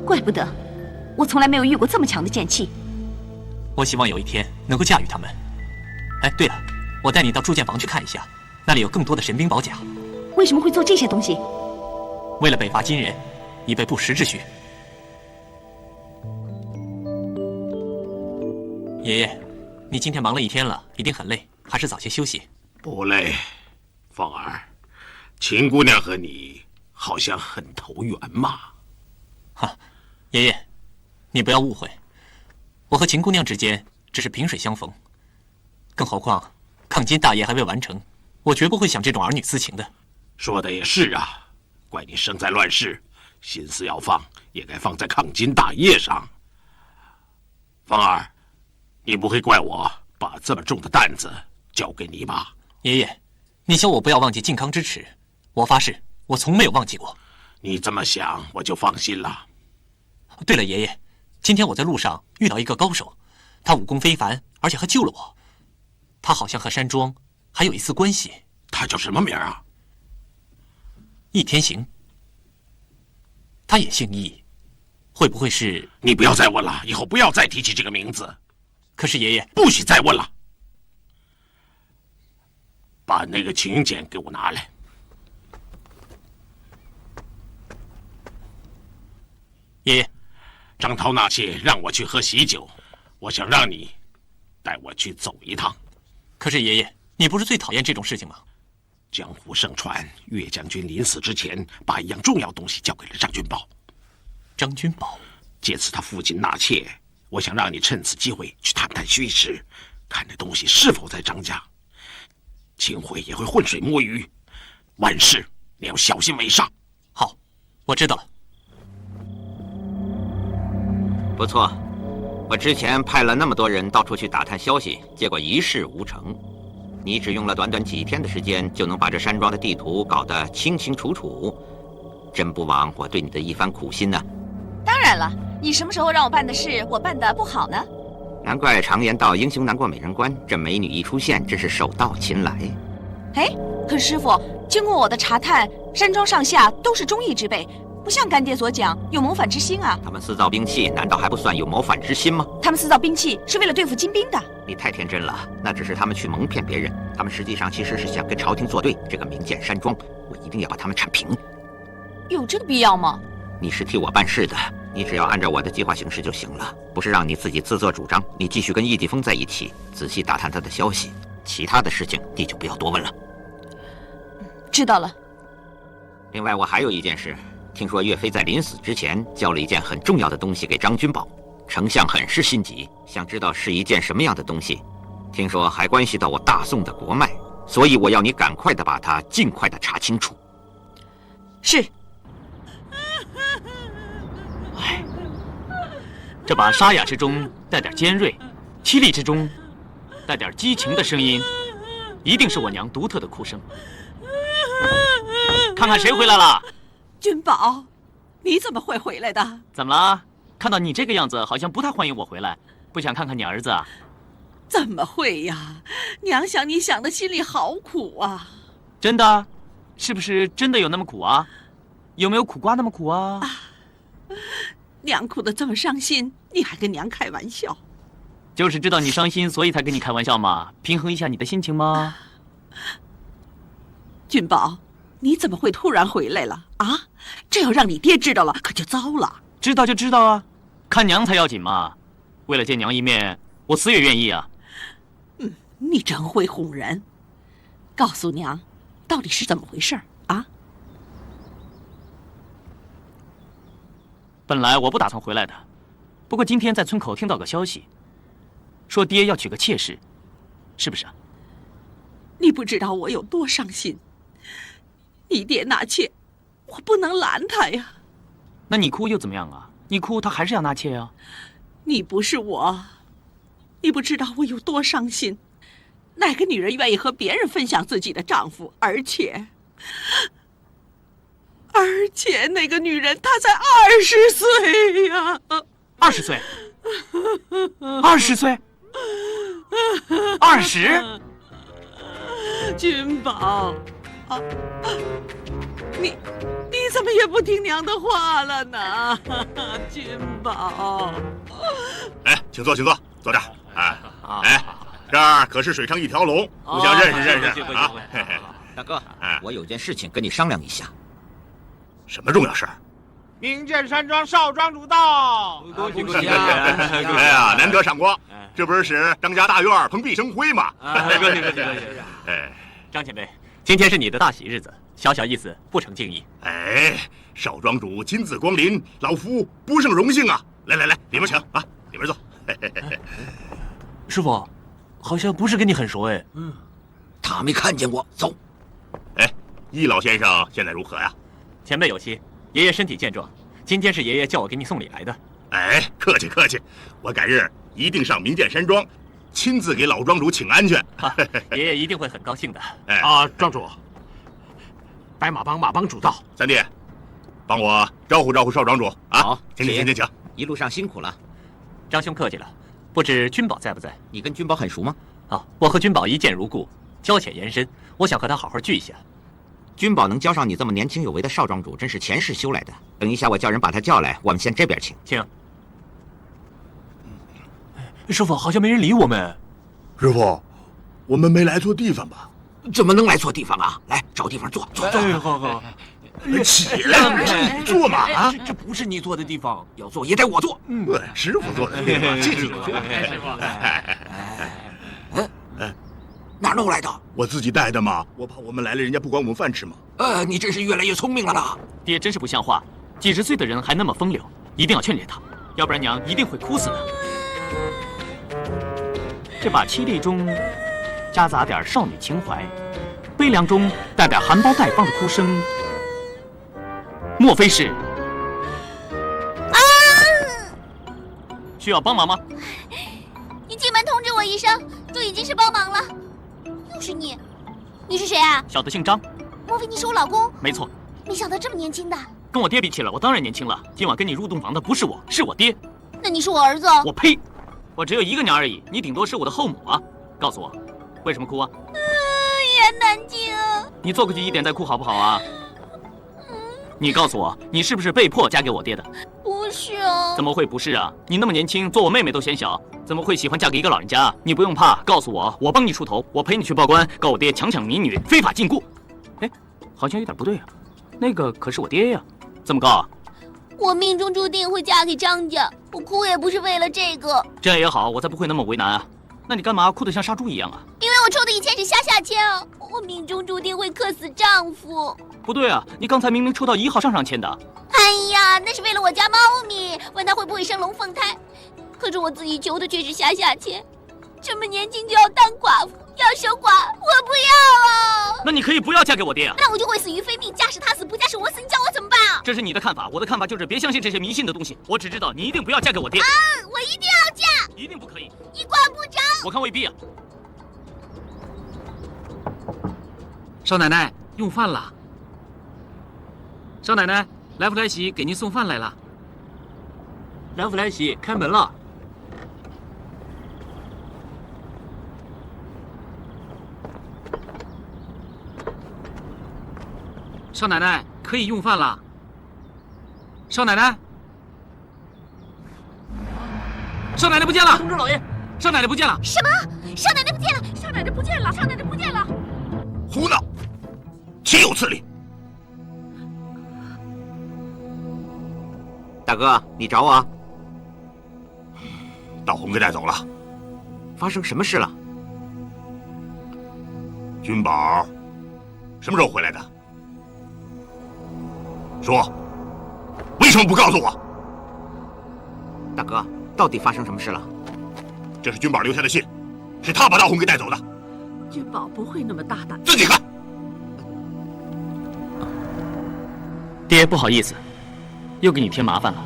怪不得，我从来没有遇过这么强的剑气。我希望有一天能够驾驭它们。哎，对了，我带你到铸剑房去看一下，那里有更多的神兵宝甲。为什么会做这些东西？为了北伐金人，以备不时之需。爷爷，你今天忙了一天了，一定很累，还是早些休息。不累，芳儿，秦姑娘和你好像很投缘嘛。哈，爷爷，你不要误会，我和秦姑娘之间只是萍水相逢。更何况，抗金大业还未完成，我绝不会想这种儿女私情的。说的也是啊，怪你生在乱世，心思要放，也该放在抗金大业上。芳儿，你不会怪我把这么重的担子交给你吧？爷爷，你求我不要忘记靖康之耻，我发誓，我从没有忘记过。你这么想，我就放心了。对了，爷爷，今天我在路上遇到一个高手，他武功非凡，而且还救了我。他好像和山庄还有一丝关系。他叫什么名啊？易天行。他也姓易，会不会是……你不要再问了，以后不要再提起这个名字。可是爷爷，不许再问了。把那个请柬给我拿来。爷爷，张涛纳妾让我去喝喜酒，我想让你带我去走一趟。可是爷爷，你不是最讨厌这种事情吗？江湖盛传，岳将军临死之前把一样重要东西交给了张君宝。张君宝，借此他父亲纳妾，我想让你趁此机会去探探虚实，看这东西是否在张家。秦桧也会浑水摸鱼，万事你要小心为上。好，我知道了。不错，我之前派了那么多人到处去打探消息，结果一事无成。你只用了短短几天的时间，就能把这山庄的地图搞得清清楚楚，真不枉我对你的一番苦心呢。当然了，你什么时候让我办的事，我办得不好呢？难怪常言道英雄难过美人关，这美女一出现，真是手到擒来。哎，可师傅，经过我的查探，山庄上下都是忠义之辈，不像干爹所讲有谋反之心啊。他们私造兵器，难道还不算有谋反之心吗？他们私造兵器是为了对付金兵的。你太天真了，那只是他们去蒙骗别人，他们实际上其实是想跟朝廷作对。这个明剑山庄，我一定要把他们铲平。有这个必要吗？你是替我办事的，你只要按照我的计划行事就行了，不是让你自己自作主张。你继续跟易地峰在一起，仔细打探他的消息，其他的事情你就不要多问了。知道了。另外，我还有一件事，听说岳飞在临死之前交了一件很重要的东西给张君宝，丞相很是心急，想知道是一件什么样的东西。听说还关系到我大宋的国脉，所以我要你赶快的把它尽快的查清楚。是。哎，这把沙哑之中带点尖锐，凄厉之中带点激情的声音，一定是我娘独特的哭声。看看谁回来了？君宝，你怎么会回来的？怎么了？看到你这个样子，好像不太欢迎我回来，不想看看你儿子啊？怎么会呀？娘想你想的心里好苦啊！真的？是不是真的有那么苦啊？有没有苦瓜那么苦啊？娘哭得这么伤心，你还跟娘开玩笑？就是知道你伤心，所以才跟你开玩笑嘛，平衡一下你的心情吗？君宝，你怎么会突然回来了啊？这要让你爹知道了，可就糟了。知道就知道啊，看娘才要紧嘛。为了见娘一面，我死也愿意啊。你真会哄人。告诉娘，到底是怎么回事啊？本来我不打算回来的，不过今天在村口听到个消息，说爹要娶个妾室，是不是啊？你不知道我有多伤心。你爹纳妾，我不能拦他呀。那你哭又怎么样啊？你哭他还是要纳妾啊。你不是我，你不知道我有多伤心。哪个女人愿意和别人分享自己的丈夫？而且那个女人她才20岁呀！20岁？20岁？20？君宝，你怎么也不听娘的话了呢？君宝，哎，请坐，请坐，坐这儿。哎，这儿可是水上一条龙，互相认识啊。大哥，我有件事情跟你商量一下。什么重要事儿？明剑山庄少庄主到，恭喜恭喜！哎呀，难得赏光，这不是使张家大院蓬荜生辉吗？恭喜恭喜！哎，张前辈，今天是你的大喜日子，小小意思不成敬意。哎，少庄主亲自光临，老夫不胜荣幸啊！来，里面请啊，里面坐。师傅，好像不是跟你很熟哎。他没看见我，走。哎，易老先生现在如何呀？前辈有期，爷爷身体健壮，今天是爷爷叫我给你送礼来的。哎，客气客气，我改日一定上明剑山庄，亲自给老庄主请安去。爷爷一定会很高兴的。哎庄主，白马帮主到。三弟，帮我招呼招呼少庄主啊！好，请。一路上辛苦了。张兄客气了，不知君宝在不在？你跟君宝很熟吗？我和君宝一见如故，交浅言深，我想和他好好聚一下。君宝能交上你这么年轻有为的少庄主，真是前世修来的。等一下我叫人把他叫来，我们先这边请。请。师傅，好像没人理我们。师傅，我们没来错地方吧？怎么能来错地方啊？来，找地方坐。好。起来，坐嘛！这不是你坐的地方，要坐也得我坐。师傅坐的地方，进去坐。哪弄来的？我自己带的嘛，我怕我们来了，人家不管我们饭吃嘛。你真是越来越聪明了啦！爹真是不像话，几十岁的人还那么风流，一定要劝诫他，要不然娘一定会哭死的。这把凄厉中夹杂点少女情怀，悲凉中带点含苞待放的哭声，莫非是？需要帮忙吗？你进门通知我一声，就已经是帮忙了。又是你，你是谁啊？小的姓张。莫非你是我老公？没错。没想到这么年轻的。跟我爹比起来，我当然年轻了。今晚跟你入洞房的不是我，是我爹。那你是我儿子？我呸！我只有一个娘而已，你顶多是我的后母啊！告诉我，为什么哭啊？一言难尽。你坐过去一点再哭好不好啊？你告诉我，你是不是被迫嫁给我爹的？不是啊。怎么会不是啊？你那么年轻，做我妹妹都嫌小，怎么会喜欢嫁给一个老人家？你不用怕，告诉我，我帮你出头，我陪你去报官，告我爹强抢民女，非法禁锢。哎，好像有点不对啊，那个可是我爹呀，怎么告啊？我命中注定会嫁给张家，我哭也不是为了这个。这样也好，我才不会那么为难啊。那你干嘛哭得像杀猪一样啊？因为我抽的以前是下签啊，我命中注定会克死丈夫。不对啊，你刚才明明抽到1号上签的。哎呀，那是为了我家猫咪，问它会不会生龙凤胎。可是我自己求的却是下签，这么年轻就要当寡妇，要守寡，我不要啊！那你可以不要嫁给我爹啊。那我就会死于非命，嫁是他死，不嫁是我死，你叫我怎么办啊？这是你的看法，我的看法就是别相信这些迷信的东西。我只知道你一定不要嫁给我爹。啊，我一定要嫁，一定不可以，一管不着。我看未必啊。少奶奶，用饭了。少奶奶，来福来喜给您送饭来了。来福来喜，开门了。少奶奶，可以用饭了。少奶奶，少奶奶不见了！通知老爷，少奶奶不见了！什么？少奶奶不见了！少奶奶不见了！少奶奶不见了！胡闹！岂有此理！大哥，你找我啊？道红给带走了。发生什么事了？君宝什么时候回来的？说，为什么不告诉我？大哥，到底发生什么事了？这是君宝留下的信，是他把道红给带走的。君宝不会那么大胆。自己看。爹，不好意思，又给你添麻烦了。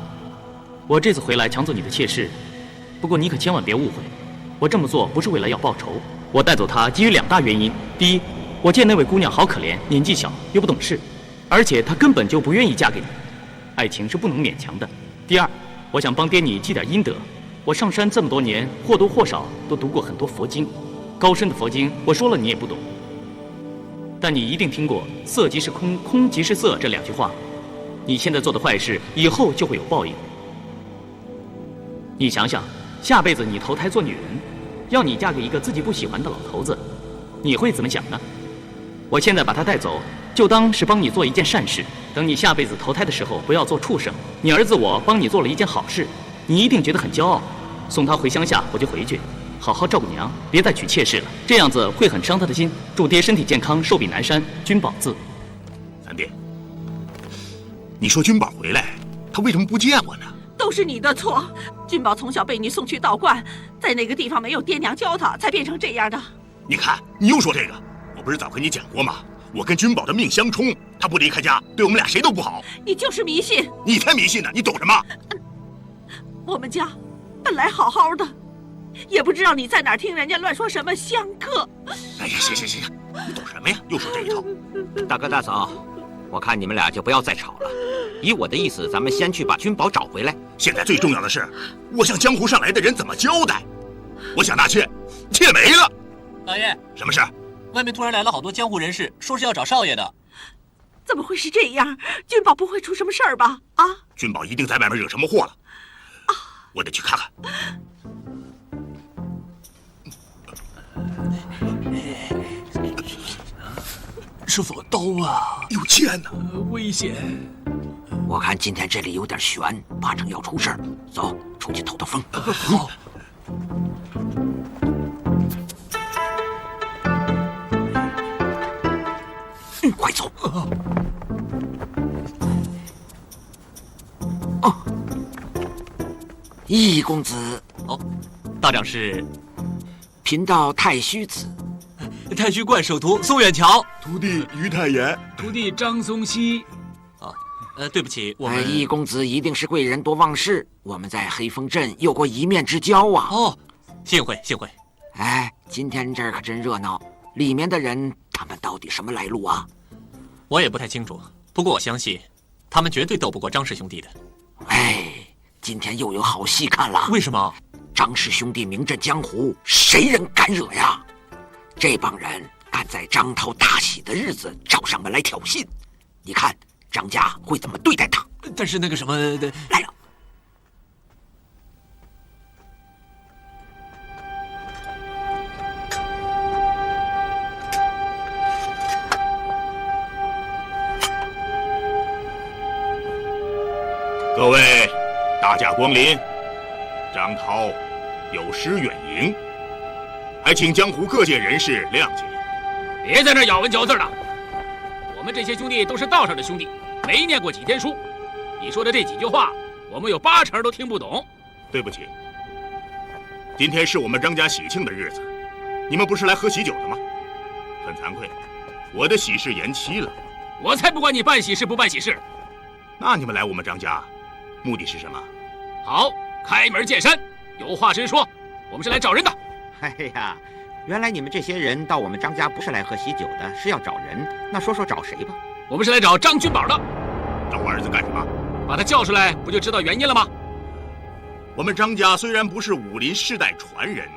我这次回来抢走你的妾室，不过你可千万别误会，我这么做不是为了要报仇。我带走她基于2大原因：第一，我见那位姑娘好可怜，年纪小又不懂事，而且她根本就不愿意嫁给你，爱情是不能勉强的。第二，我想帮爹你积点阴德。我上山这么多年，或多或少都读过很多佛经，高深的佛经我说了你也不懂，但你一定听过“色即是空，空即是色”这2句话。你现在做的坏事，以后就会有报应。你想想，下辈子你投胎做女人，要你嫁给一个自己不喜欢的老头子，你会怎么想呢？我现在把她带走，就当是帮你做一件善事。等你下辈子投胎的时候，不要做畜生。你儿子我帮你做了一件好事，你一定觉得很骄傲。送他回乡下，我就回去，好好照顾娘，别再娶妾室了，这样子会很伤他的心。祝爹身体健康，寿比南山，君宝字。三弟，你说君宝回来，他为什么不见我呢？都是你的错。君宝从小被你送去道观，在那个地方没有爹娘教他，才变成这样的。你看，你又说这个，我不是早跟你讲过吗？我跟君宝的命相冲，他不离开家，对我们俩谁都不好。你就是迷信。你才迷信呢！你懂什么？我们家本来好好的，也不知道你在哪儿听人家乱说什么香客。哎呀，行，你懂什么呀？又说这一套。大哥大嫂，我看你们俩就不要再吵了。依我的意思，咱们先去把君宝找回来。现在最重要的是，我向江湖上来的人怎么交代？我想纳妾，妾没了。老爷，什么事？外面突然来了好多江湖人士，说是要找少爷的。怎么会是这样？君宝不会出什么事儿吧？啊！君宝一定在外面惹什么祸了。啊！我得去看看。是否刀啊？有剑呢，危险。我看今天这里有点悬，八成要出事儿。走，出去透透风。好。快走！易公子，哦，道长是贫道太虚子，太虚观首徒宋远桥，徒弟于太炎，徒弟张松溪。对不起，我们易公子一定是贵人多忘事，我们在黑风镇有过一面之交啊。哦，幸会幸会。哎，今天这儿可真热闹，里面的人他们到底什么来路啊？我也不太清楚，不过我相信，他们绝对斗不过张氏兄弟的。哎，今天又有好戏看了。为什么？张氏兄弟名震江湖，谁人敢惹呀？这帮人敢在张涛大喜的日子找上门来挑衅，你看张家会怎么对待他？但是那个什么的来了。各位大驾光临，张涛有失远迎，还请江湖各界人士谅解。别在那咬文嚼字了，我们这些兄弟都是道上的兄弟，没念过几天书，你说的这几句话，我们有80%都听不懂。对不起，今天是我们张家喜庆的日子，你们不是来喝喜酒的吗？很惭愧，我的喜事延期了。我才不管你办喜事不办喜事。那你们来我们张家目的是什么？好，开门见山，有话直说，我们是来找人的。哎呀，原来你们这些人到我们张家不是来喝喜酒的，是要找人。那说说找谁吧。我们是来找张君宝的。找我儿子干什么？把他叫出来，不就知道原因了吗？我们张家虽然不是武林世代传人，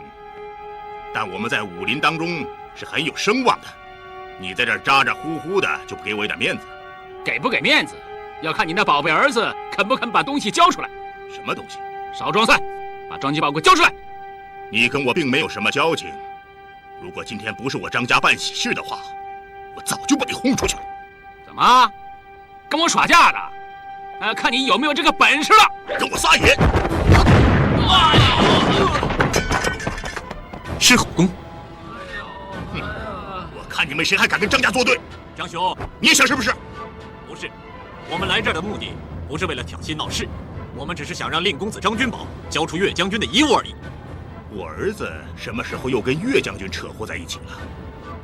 但我们在武林当中是很有声望的。你在这儿咋咋呼呼的，就不给我一点面子？给不给面子，要看你那宝贝儿子肯不肯把东西交出来。什么东西？少装蒜，把张君宝给我交出来！你跟我并没有什么交情，如果今天不是我张家办喜事的话，我早就把你轰出去了。怎么，跟我耍架的？看你有没有这个本事了！跟我撒野！狮吼功。我看你们谁还敢跟张家作对！张兄，你也想是不是？不是，我们来这儿的目的不是为了挑衅闹事，我们只是想让令公子张君宝交出岳将军的遗物而已。我儿子什么时候又跟岳将军扯和在一起了？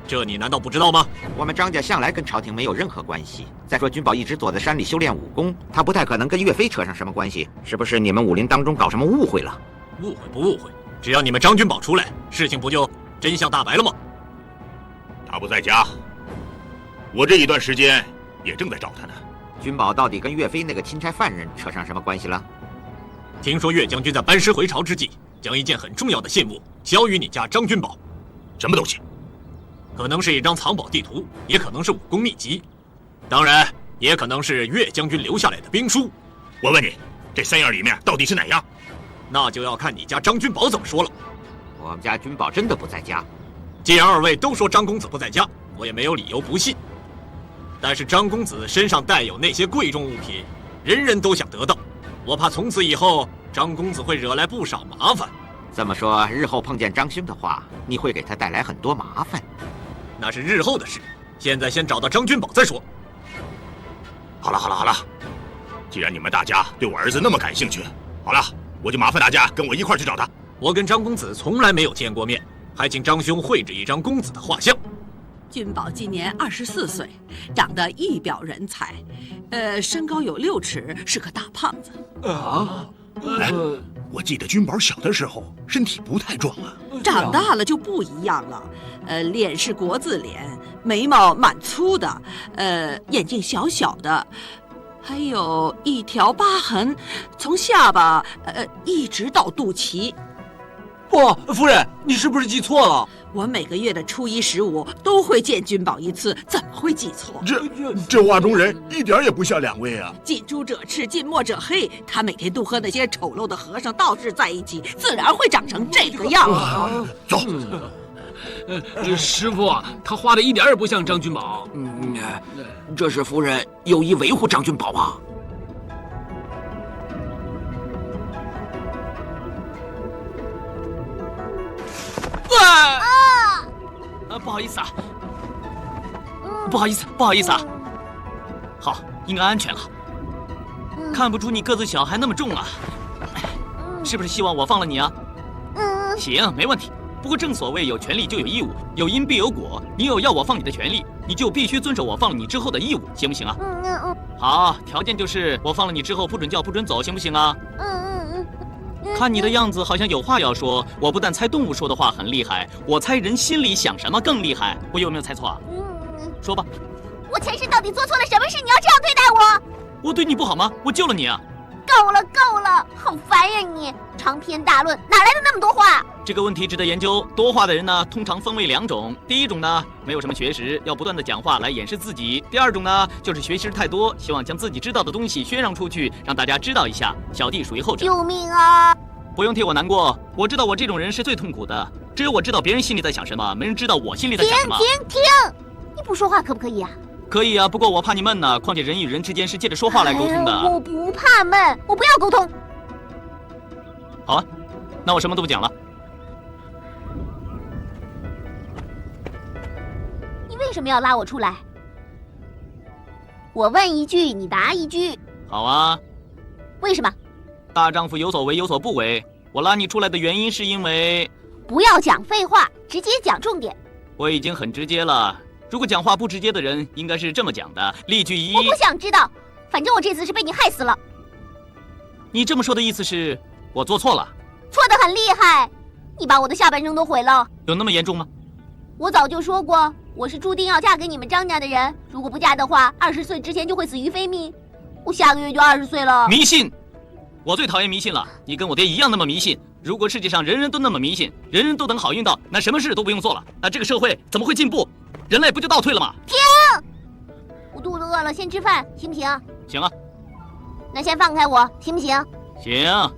这你难道不知道吗？我们张家向来跟朝廷没有任何关系。再说君宝一直躲在山里修炼武功，他不太可能跟岳飞扯上什么关系。是不是你们武林当中搞什么误会了？误会不误会？只要你们张君宝出来，事情不就真相大白了吗？他不在家，我这一段时间也正在找他呢。君宝到底跟岳飞那个钦差犯人扯上什么关系了？听说岳将军在班师回朝之际，将一件很重要的信物交于你家张君宝。什么东西？可能是一张藏宝地图，也可能是武功秘籍，当然也可能是岳将军留下来的兵书。我问你，这3样里面到底是哪样？那就要看你家张君宝怎么说了。我们家君宝真的不在家。既然2位都说张公子不在家，我也没有理由不信。但是张公子身上带有那些贵重物品，人人都想得到，我怕从此以后张公子会惹来不少麻烦。这么说，日后碰见张兄的话，你会给他带来很多麻烦。那是日后的事，现在先找到张君宝再说。好了，既然你们大家对我儿子那么感兴趣，好了，我就麻烦大家跟我一块去找他。我跟张公子从来没有见过面，还请张兄绘制一张公子的画像。君宝今年24岁，长得一表人才，身高有6尺，是个大胖子。我记得君宝小的时候身体不太壮啊，长大了就不一样了。脸是国字脸，眉毛蛮粗的，眼睛小小的，还有一条疤痕，从下巴一直到肚脐。哇，夫人，你是不是记错了？我每个月的初1、15都会见君宝一次，怎么会记错？这画中人一点也不像2位啊！近朱者赤，近墨者黑。他每天都和那些丑陋的和尚道士在一起，自然会长成这个样子。走。师傅，他画的一点也不像张君宝。这是夫人有意维护张君宝啊。不好意思啊，不好意思啊。好，应该安全了。看不出你个子小还那么重啊，是不是希望我放了你啊？行，没问题。不过正所谓有权利就有义务，有因必有果。你有要我放你的权利，你就必须遵守我放了你之后的义务，行不行啊？好，条件就是我放了你之后不准叫不准走，行不行啊？看你的样子好像有话要说。我不但猜动物说的话很厉害，我猜人心里想什么更厉害。我有没有猜错啊？说吧。我前世到底做错了什么事？你要这样对待我？我对你不好吗？我救了你啊！够了，够了，好烦呀你！长篇大论，哪来的那么多话？这个问题值得研究。多话的人呢，通常分为2种。第一种呢，没有什么学识，要不断的讲话来掩饰自己；第二种呢，就是学识太多，希望将自己知道的东西宣扬出去，让大家知道一下。小弟属于后者。救命啊！不用替我难过，我知道我这种人是最痛苦的。只有我知道别人心里在想什么，没人知道我心里在想什么。停！你不说话可不可以啊？可以啊，不过我怕你闷呢。况且人与人之间是借着说话来沟通的。我不怕闷，我不要沟通。好啊，那我什么都不讲了。你为什么要拉我出来？我问一句，你答一句。好啊。为什么？大丈夫有所为有所不为。我拉你出来的原因是因为……不要讲废话，直接讲重点。我已经很直接了。如果讲话不直接的人，应该是这么讲的。例句1。我不想知道，反正我这次是被你害死了。你这么说的意思是我做错了？错得很厉害，你把我的下半生都毁了。有那么严重吗？我早就说过，我是注定要嫁给你们张家的人。如果不嫁的话，20岁之前就会死于非命。我下个月就20岁了。迷信！我最讨厌迷信了。你跟我爹一样那么迷信。如果世界上人人都那么迷信，人人都等好运到，那什么事都不用做了，那这个社会怎么会进步？人类不就倒退了吗？停！我肚子饿了，先吃饭，行不行？行啊。那先放开我，行不行？行。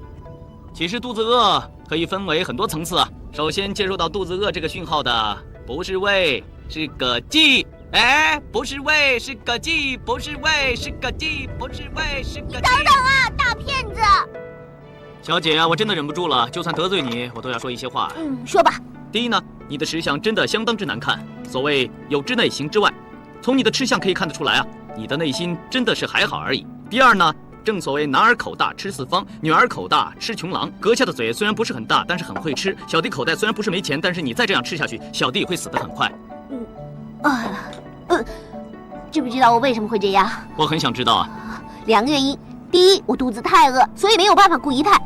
其实肚子饿可以分为很多层次啊。首先接收到肚子饿这个讯号的不是胃，是个鸡。哎，不是胃，是个鸡；不是胃，是个鸡；不是胃，是个鸡。你等等啊，大骗子！小姐啊，我真的忍不住了，就算得罪你，我都要说一些话。说吧。第一呢，你的食相真的相当之难看。所谓有之内行之外，从你的吃相可以看得出来啊，你的内心真的是还好而已。第二呢，正所谓男儿口大吃四方，女儿口大吃穷郎。阁下的嘴虽然不是很大，但是很会吃。小弟口袋虽然不是没钱，但是你再这样吃下去，小弟会死得很快。知不知道我为什么会这样？我很想知道啊。2个原因：第一，我肚子太饿，所以没有办法顾仪态。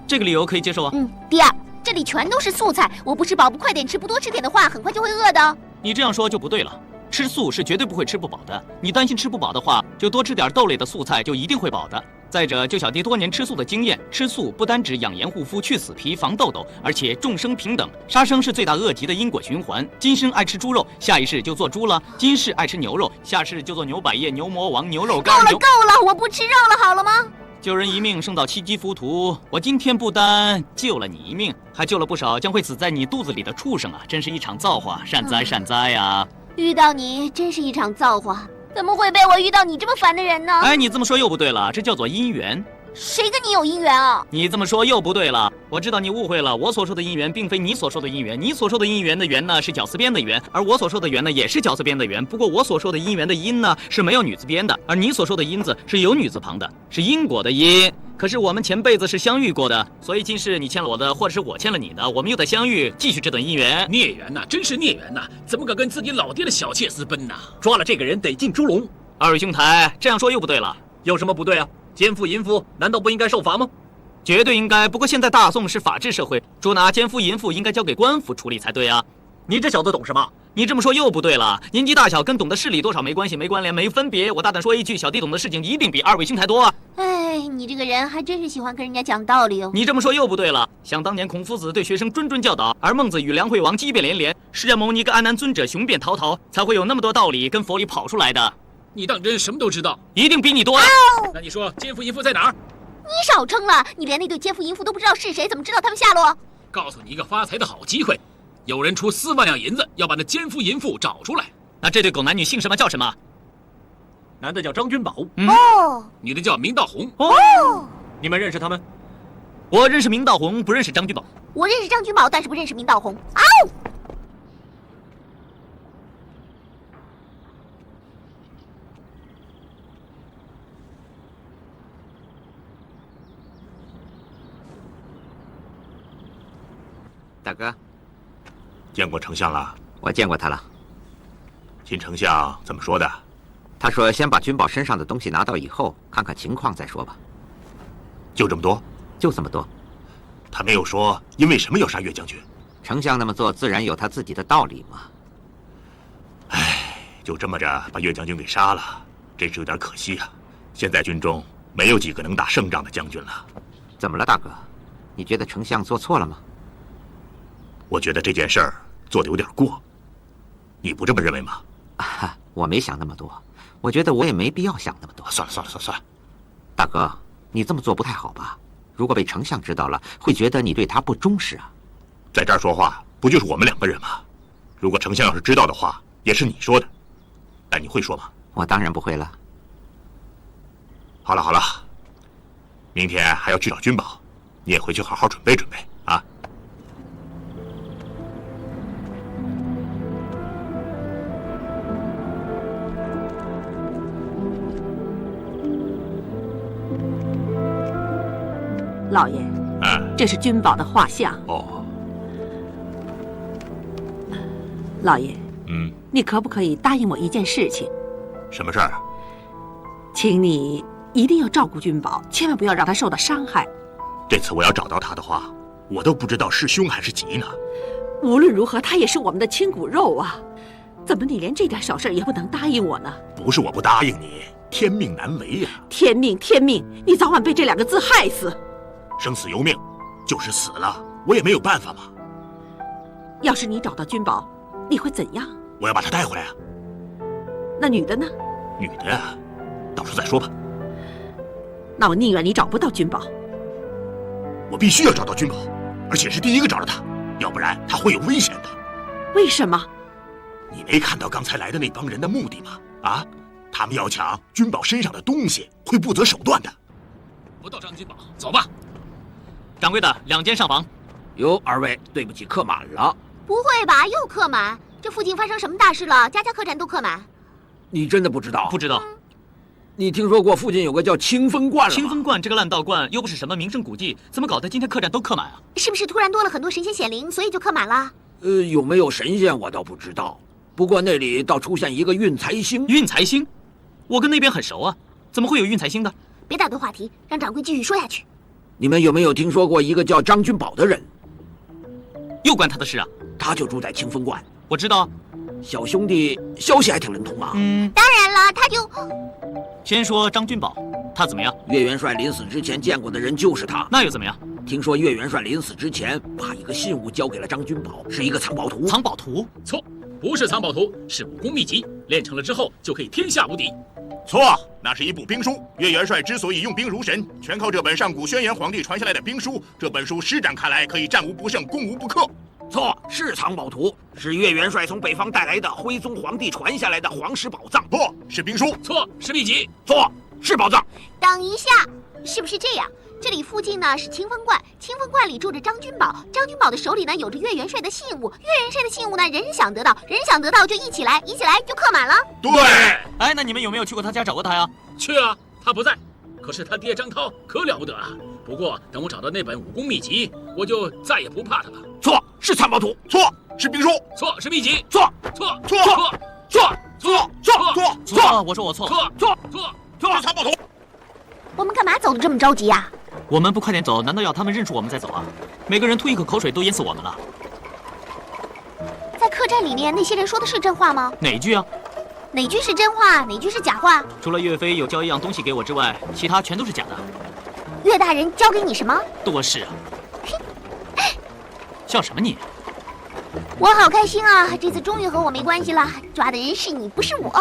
这个理由可以接受啊。第二，这里全都是素菜，我不吃饱，不快点吃，不多吃点的话，很快就会饿的。你这样说就不对了。吃素是绝对不会吃不饱的。你担心吃不饱的话，就多吃点豆类的素菜，就一定会饱的。再者，就小弟多年吃素的经验，吃素不单指养颜护肤、去死皮、防痘痘，而且众生平等。杀生是罪大恶极的因果循环。今生爱吃猪肉，下一世就做猪了；今世爱吃牛肉，下世就做牛百叶、牛魔王、牛肉干。够了，我不吃肉了，好了吗？救人一命胜造7级浮屠。我今天不单救了你一命，还救了不少将会死在你肚子里的畜生啊！真是一场造化，善哉善哉啊！遇到你真是一场造化，怎么会被我遇到你这么烦的人呢？哎，你这么说又不对了，这叫做姻缘。谁跟你有姻缘啊？你这么说又不对了，我知道你误会了。我所说的姻缘，并非你所说的姻缘。你所说的姻缘的缘呢，是绞丝边的缘，而我所说的缘呢，也是绞丝边的缘。不过我所说的姻缘的姻呢，是没有女字边的，而你所说的姻字是有女字旁的，是因果的因。可是我们前辈子是相遇过的，所以今世你欠了我的，或者是我欠了你的，我们又得相遇，继续这段姻缘。孽缘呐，真是孽缘呐！怎么敢跟自己老爹的小妾私奔呐？抓了这个人得进猪笼。二位兄台，这样说又不对了。有什么不对啊？奸夫淫妇难道不应该受罚吗？绝对应该。不过现在大宋是法治社会，捉拿奸夫淫妇应该交给官府处理才对啊。你这小子懂什么？你这么说又不对了。年纪大小跟懂得事理多少没关系，没关联，没分别。我大胆说一句，小弟懂的事情一定比二位兄台多啊。哎，你这个人还真是喜欢跟人家讲道理哦。你这么说又不对了。想当年孔夫子对学生谆谆教导，而孟子与梁惠王激辩连连，释迦牟尼跟阿难尊者雄辩滔滔，才会有那么多道理跟佛理跑出来的。你当真什么都知道？一定比你多啊。那你说奸夫淫妇在哪儿？你少撑了，你连那对奸夫淫妇都不知道是谁，怎么知道他们下落？告诉你一个发财的好机会，有人出4万两银子，要把那奸夫淫妇找出来。那这对狗男女姓什么叫什么？男的叫张君宝，女的叫明道红。你们认识他们？我认识明道红，不认识张君宝。我认识张君宝，但是不认识明道红。大哥，见过丞相了？我见过他了。秦丞相怎么说的？他说先把君宝身上的东西拿到以后，看看情况再说吧。就这么多？就这么多。他没有说因为什么要杀岳将军。丞相那么做自然有他自己的道理嘛。唉，就这么着把岳将军给杀了，真是有点可惜啊。现在军中没有几个能打胜仗的将军了。怎么了，大哥？你觉得丞相做错了吗？我觉得这件事儿做得有点过，你不这么认为吗？我没想那么多，我觉得我也没必要想那么多。算了，大哥，你这么做不太好吧？如果被丞相知道了，会觉得你对他不忠实啊。在这儿说话，不就是我们两个人吗？如果丞相要是知道的话，也是你说的，但你会说吗？我当然不会了。好了，明天还要去找君宝，你也回去好好准备准备啊。老爷，这是君宝的画像。哦，老爷，你可不可以答应我一件事情？什么事儿？请你一定要照顾君宝，千万不要让他受到伤害。这次我要找到他的话，我都不知道是凶还是吉呢。无论如何，他也是我们的亲骨肉啊！怎么你连这点小事也不能答应我呢？不是我不答应你，天命难违呀。天命，你早晚被这2个字害死。生死由命，就是死了，我也没有办法嘛。要是你找到君宝，你会怎样？我要把他带回来啊。那女的呢？女的呀，到时候再说吧。那我宁愿你找不到君宝。我必须要找到君宝，而且是第一个找到他，要不然他会有危险的。为什么？你没看到刚才来的那帮人的目的吗？啊，他们要抢君宝身上的东西，会不择手段的。不到张君宝，走吧。掌柜的，2间上房。哟，二位，对不起，客满了。不会吧，又客满？这附近发生什么大事了？家客栈都客满。你真的不知道？不知道。你听说过附近有个叫清风观了吗？清风观这个烂道观又不是什么名胜古迹，怎么搞得今天客栈都客满啊？是不是突然多了很多神仙显灵，所以就客满了？有没有神仙我倒不知道，不过那里倒出现一个运财星。运财星？我跟那边很熟啊，怎么会有运财星的？别打断话题，让掌柜继续说下去。你们有没有听说过一个叫张君宝的人？又关他的事啊？他就住在清风观。我知道。小兄弟消息还挺灵通啊。当然了，他就……先说张君宝，他怎么样？岳元帅临死之前见过的人就是他。那又怎么样？听说岳元帅临死之前把一个信物交给了张君宝，是一个藏宝图。藏宝图？错，不是藏宝图，是武功秘籍，练成了之后就可以天下无敌。错，那是一部兵书。岳元帅之所以用兵如神，全靠这本上古轩辕皇帝传下来的兵书。这本书施展开来，可以战无不胜，攻无不克。错，是藏宝图，是岳元帅从北方带来的徽宗皇帝传下来的皇室宝藏。错，是兵书。错，是秘籍。错，是宝藏。等一下，是不是这样？这里附近呢是清风观，清风观里住着张君宝，张君宝的手里呢有着岳元帅的信物，岳元帅的信物呢人想得到，人想得到就一起来就客满了。对。哎，那你们有没有去过他家找过他呀？去啊，他不在，可是他爹张涛可了不得啊。不过等我找到那本武功秘籍，我就再也不怕他了。错，是藏宝图。错，是兵书。错，是秘籍。错，错，错，错，错，错，错，错，我说我错。错，是藏宝图。我们干嘛走得这么着急呀？我们不快点走，难道要他们认出我们再走啊？每个人吐一口口水都淹死我们了。在客栈里面，那些人说的是真话吗？哪句啊？哪句是真话，哪句是假话？除了岳飞有交一样东西给我之外，其他全都是假的。岳大人交给你什么？多事啊！笑什么你？我好开心啊！这次终于和我没关系了，抓的人是你，不是我。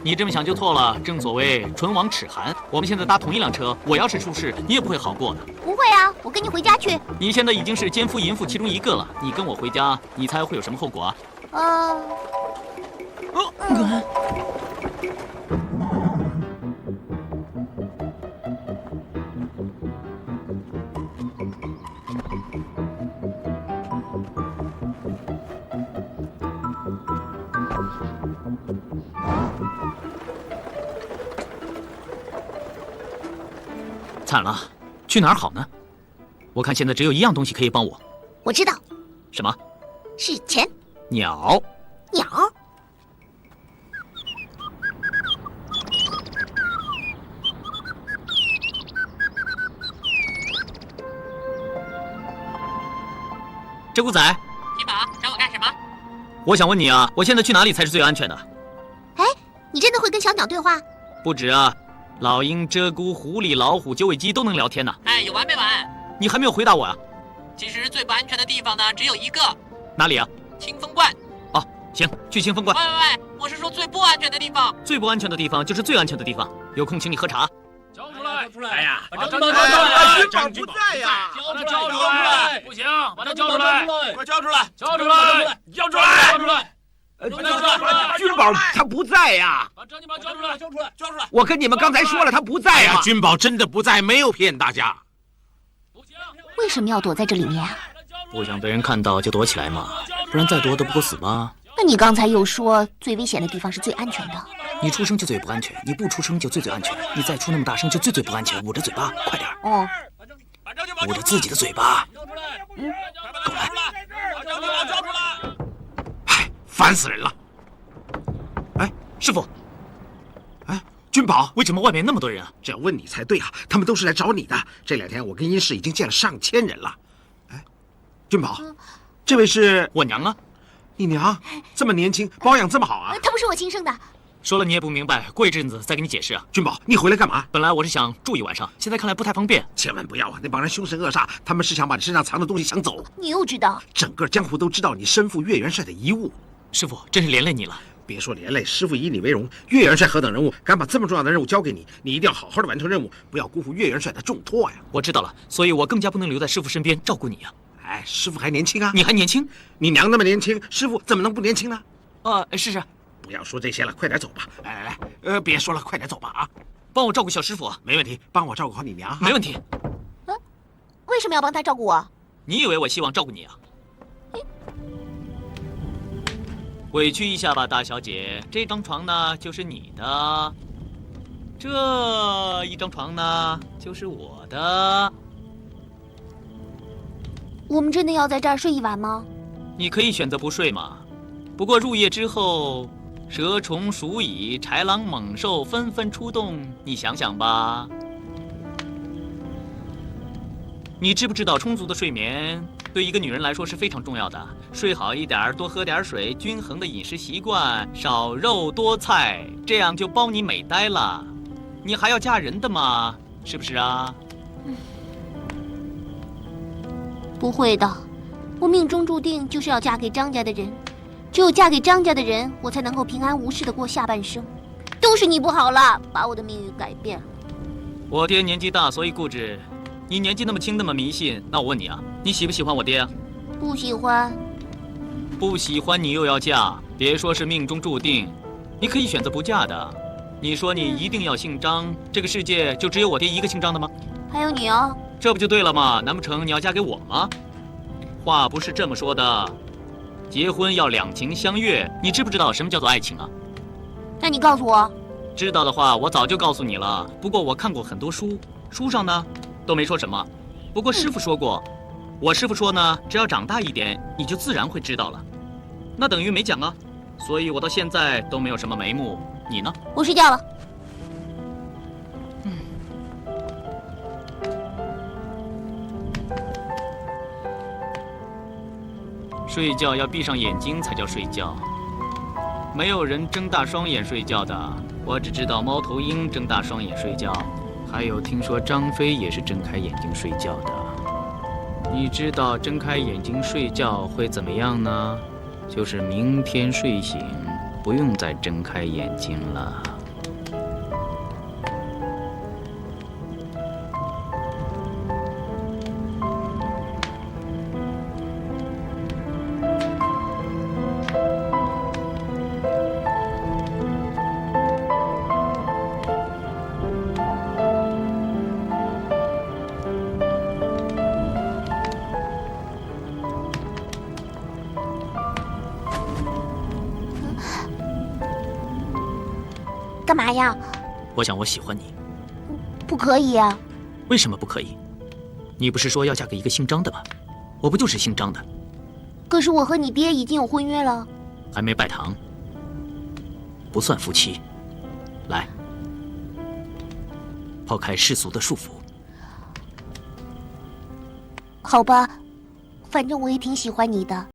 你这么想就错了。正所谓唇亡齿寒。我们现在搭同一辆车，我要是出事，你也不会好过的。不会啊，我跟你回家去。你现在已经是奸夫淫妇其中一个了，你跟我回家，你猜会有什么后果啊？惨了，去哪儿好呢？我看现在只有一样东西可以帮我。我知道，什么？是钱。鸟。鸟？鹧鸪仔，金宝，找我干什么？我想问你啊，我现在去哪里才是最安全的？哎，你真的会跟小鸟对话？不止啊，老鹰、鹧鸪、狐狸、老虎、九尾鸡都能聊天呢。哎，有完没完？你还没有回答我啊？其实最不安全的地方呢，只有一个。哪里啊？清风观。哦，行，去清风观。喂，我是说最不安全的地方。最不安全的地方就是最安全的地方。有空请你喝茶。交出来！出来！哎呀，把张金宝交出来！张金宝不在呀！把他交出来！不行，把他交出来！快交出来！交出来！交出来！交出来！君宝他不在呀！把张金宝交出来！交出来！交出来！我跟你们刚才说了，他不在呀！君宝真的不在，没有骗大家。为什么要躲在这里面啊？不想被人看到就躲起来嘛，不然再躲都不够死吗？那你刚才又说最危险的地方是最安全的。你出声就最不安全，你不出声就最安全，你再出那么大声就最不安全。捂着嘴巴，快点！哦，捂着自己的嘴巴。过来！把张金宝交出来！哎，烦死人了！哎，师傅，哎，君宝，为什么外面那么多人啊？这要问你才对啊，他们都是来找你的。这2天我跟殷氏已经见了上千人了。哎，君宝，这位是我娘啊。你娘这么年轻，保养这么好啊？她不是我亲生的。说了你也不明白，过一阵子再给你解释啊。君宝，你回来干嘛？本来我是想住一晚上，现在看来不太方便。千万不要啊！那帮人凶神恶煞，他们是想把你身上藏的东西抢走。你又知道？整个江湖都知道你身负岳元帅的遗物。师傅，真是连累你了。别说连累，师傅以你为荣。岳元帅何等人物，敢把这么重要的任务交给你，你一定要好好的完成任务，不要辜负岳元帅的重托呀！我知道了，所以我更加不能留在师傅身边照顾你啊。哎，师傅还年轻啊！你还年轻？你娘那么年轻，师傅怎么能不年轻呢？是。不要说这些了，快点走吧！来，别说了，快点走吧啊！帮我照顾小师傅啊！没问题，帮我照顾好你娘。没问题。为什么要帮他照顾我？你以为我希望照顾你啊？委屈一下吧，大小姐，这张床呢就是你的，这一张床呢就是我的。我们真的要在这儿睡一晚吗？你可以选择不睡嘛，不过入夜之后，蛇虫鼠蚁、豺狼猛兽纷纷出动，你想想吧。你知不知道充足的睡眠对一个女人来说是非常重要的？睡好一点，多喝点水，均衡的饮食习惯，少肉多菜，这样就包你美呆了。你还要嫁人的嘛，是不是啊？不会的，我命中注定就是要嫁给张家的人，只有嫁给张家的人，我才能够平安无事的过下半生。都是你不好了，把我的命运改变了。我爹年纪大，所以固执。你年纪那么轻，那么迷信，那我问你啊，你喜不喜欢我爹啊？不喜欢。不喜欢你又要嫁，别说是命中注定，你可以选择不嫁的。你说你一定要姓张，这个世界就只有我爹一个姓张的吗？还有你哦。这不就对了吗？难不成你要嫁给我吗？话不是这么说的，结婚要两情相悦，你知不知道什么叫做爱情啊？那你告诉我。知道的话，我早就告诉你了。不过我看过很多书，书上呢都没说什么。不过师傅说过，我师傅说呢，只要长大一点，你就自然会知道了。那等于没讲啊。所以我到现在都没有什么眉目。你呢？我睡觉了。睡觉要闭上眼睛才叫睡觉，没有人睁大双眼睡觉的。我只知道猫头鹰睁大双眼睡觉，还有听说张飞也是睁开眼睛睡觉的。你知道睁开眼睛睡觉会怎么样呢？就是明天睡醒不用再睁开眼睛了。干嘛呀？我想我喜欢你。不可以啊。为什么不可以？你不是说要嫁给一个姓张的吗？我不就是姓张的？可是我和你爹已经有婚约了。还没拜堂，不算夫妻。来，抛开世俗的束缚。好吧，反正我也挺喜欢你的。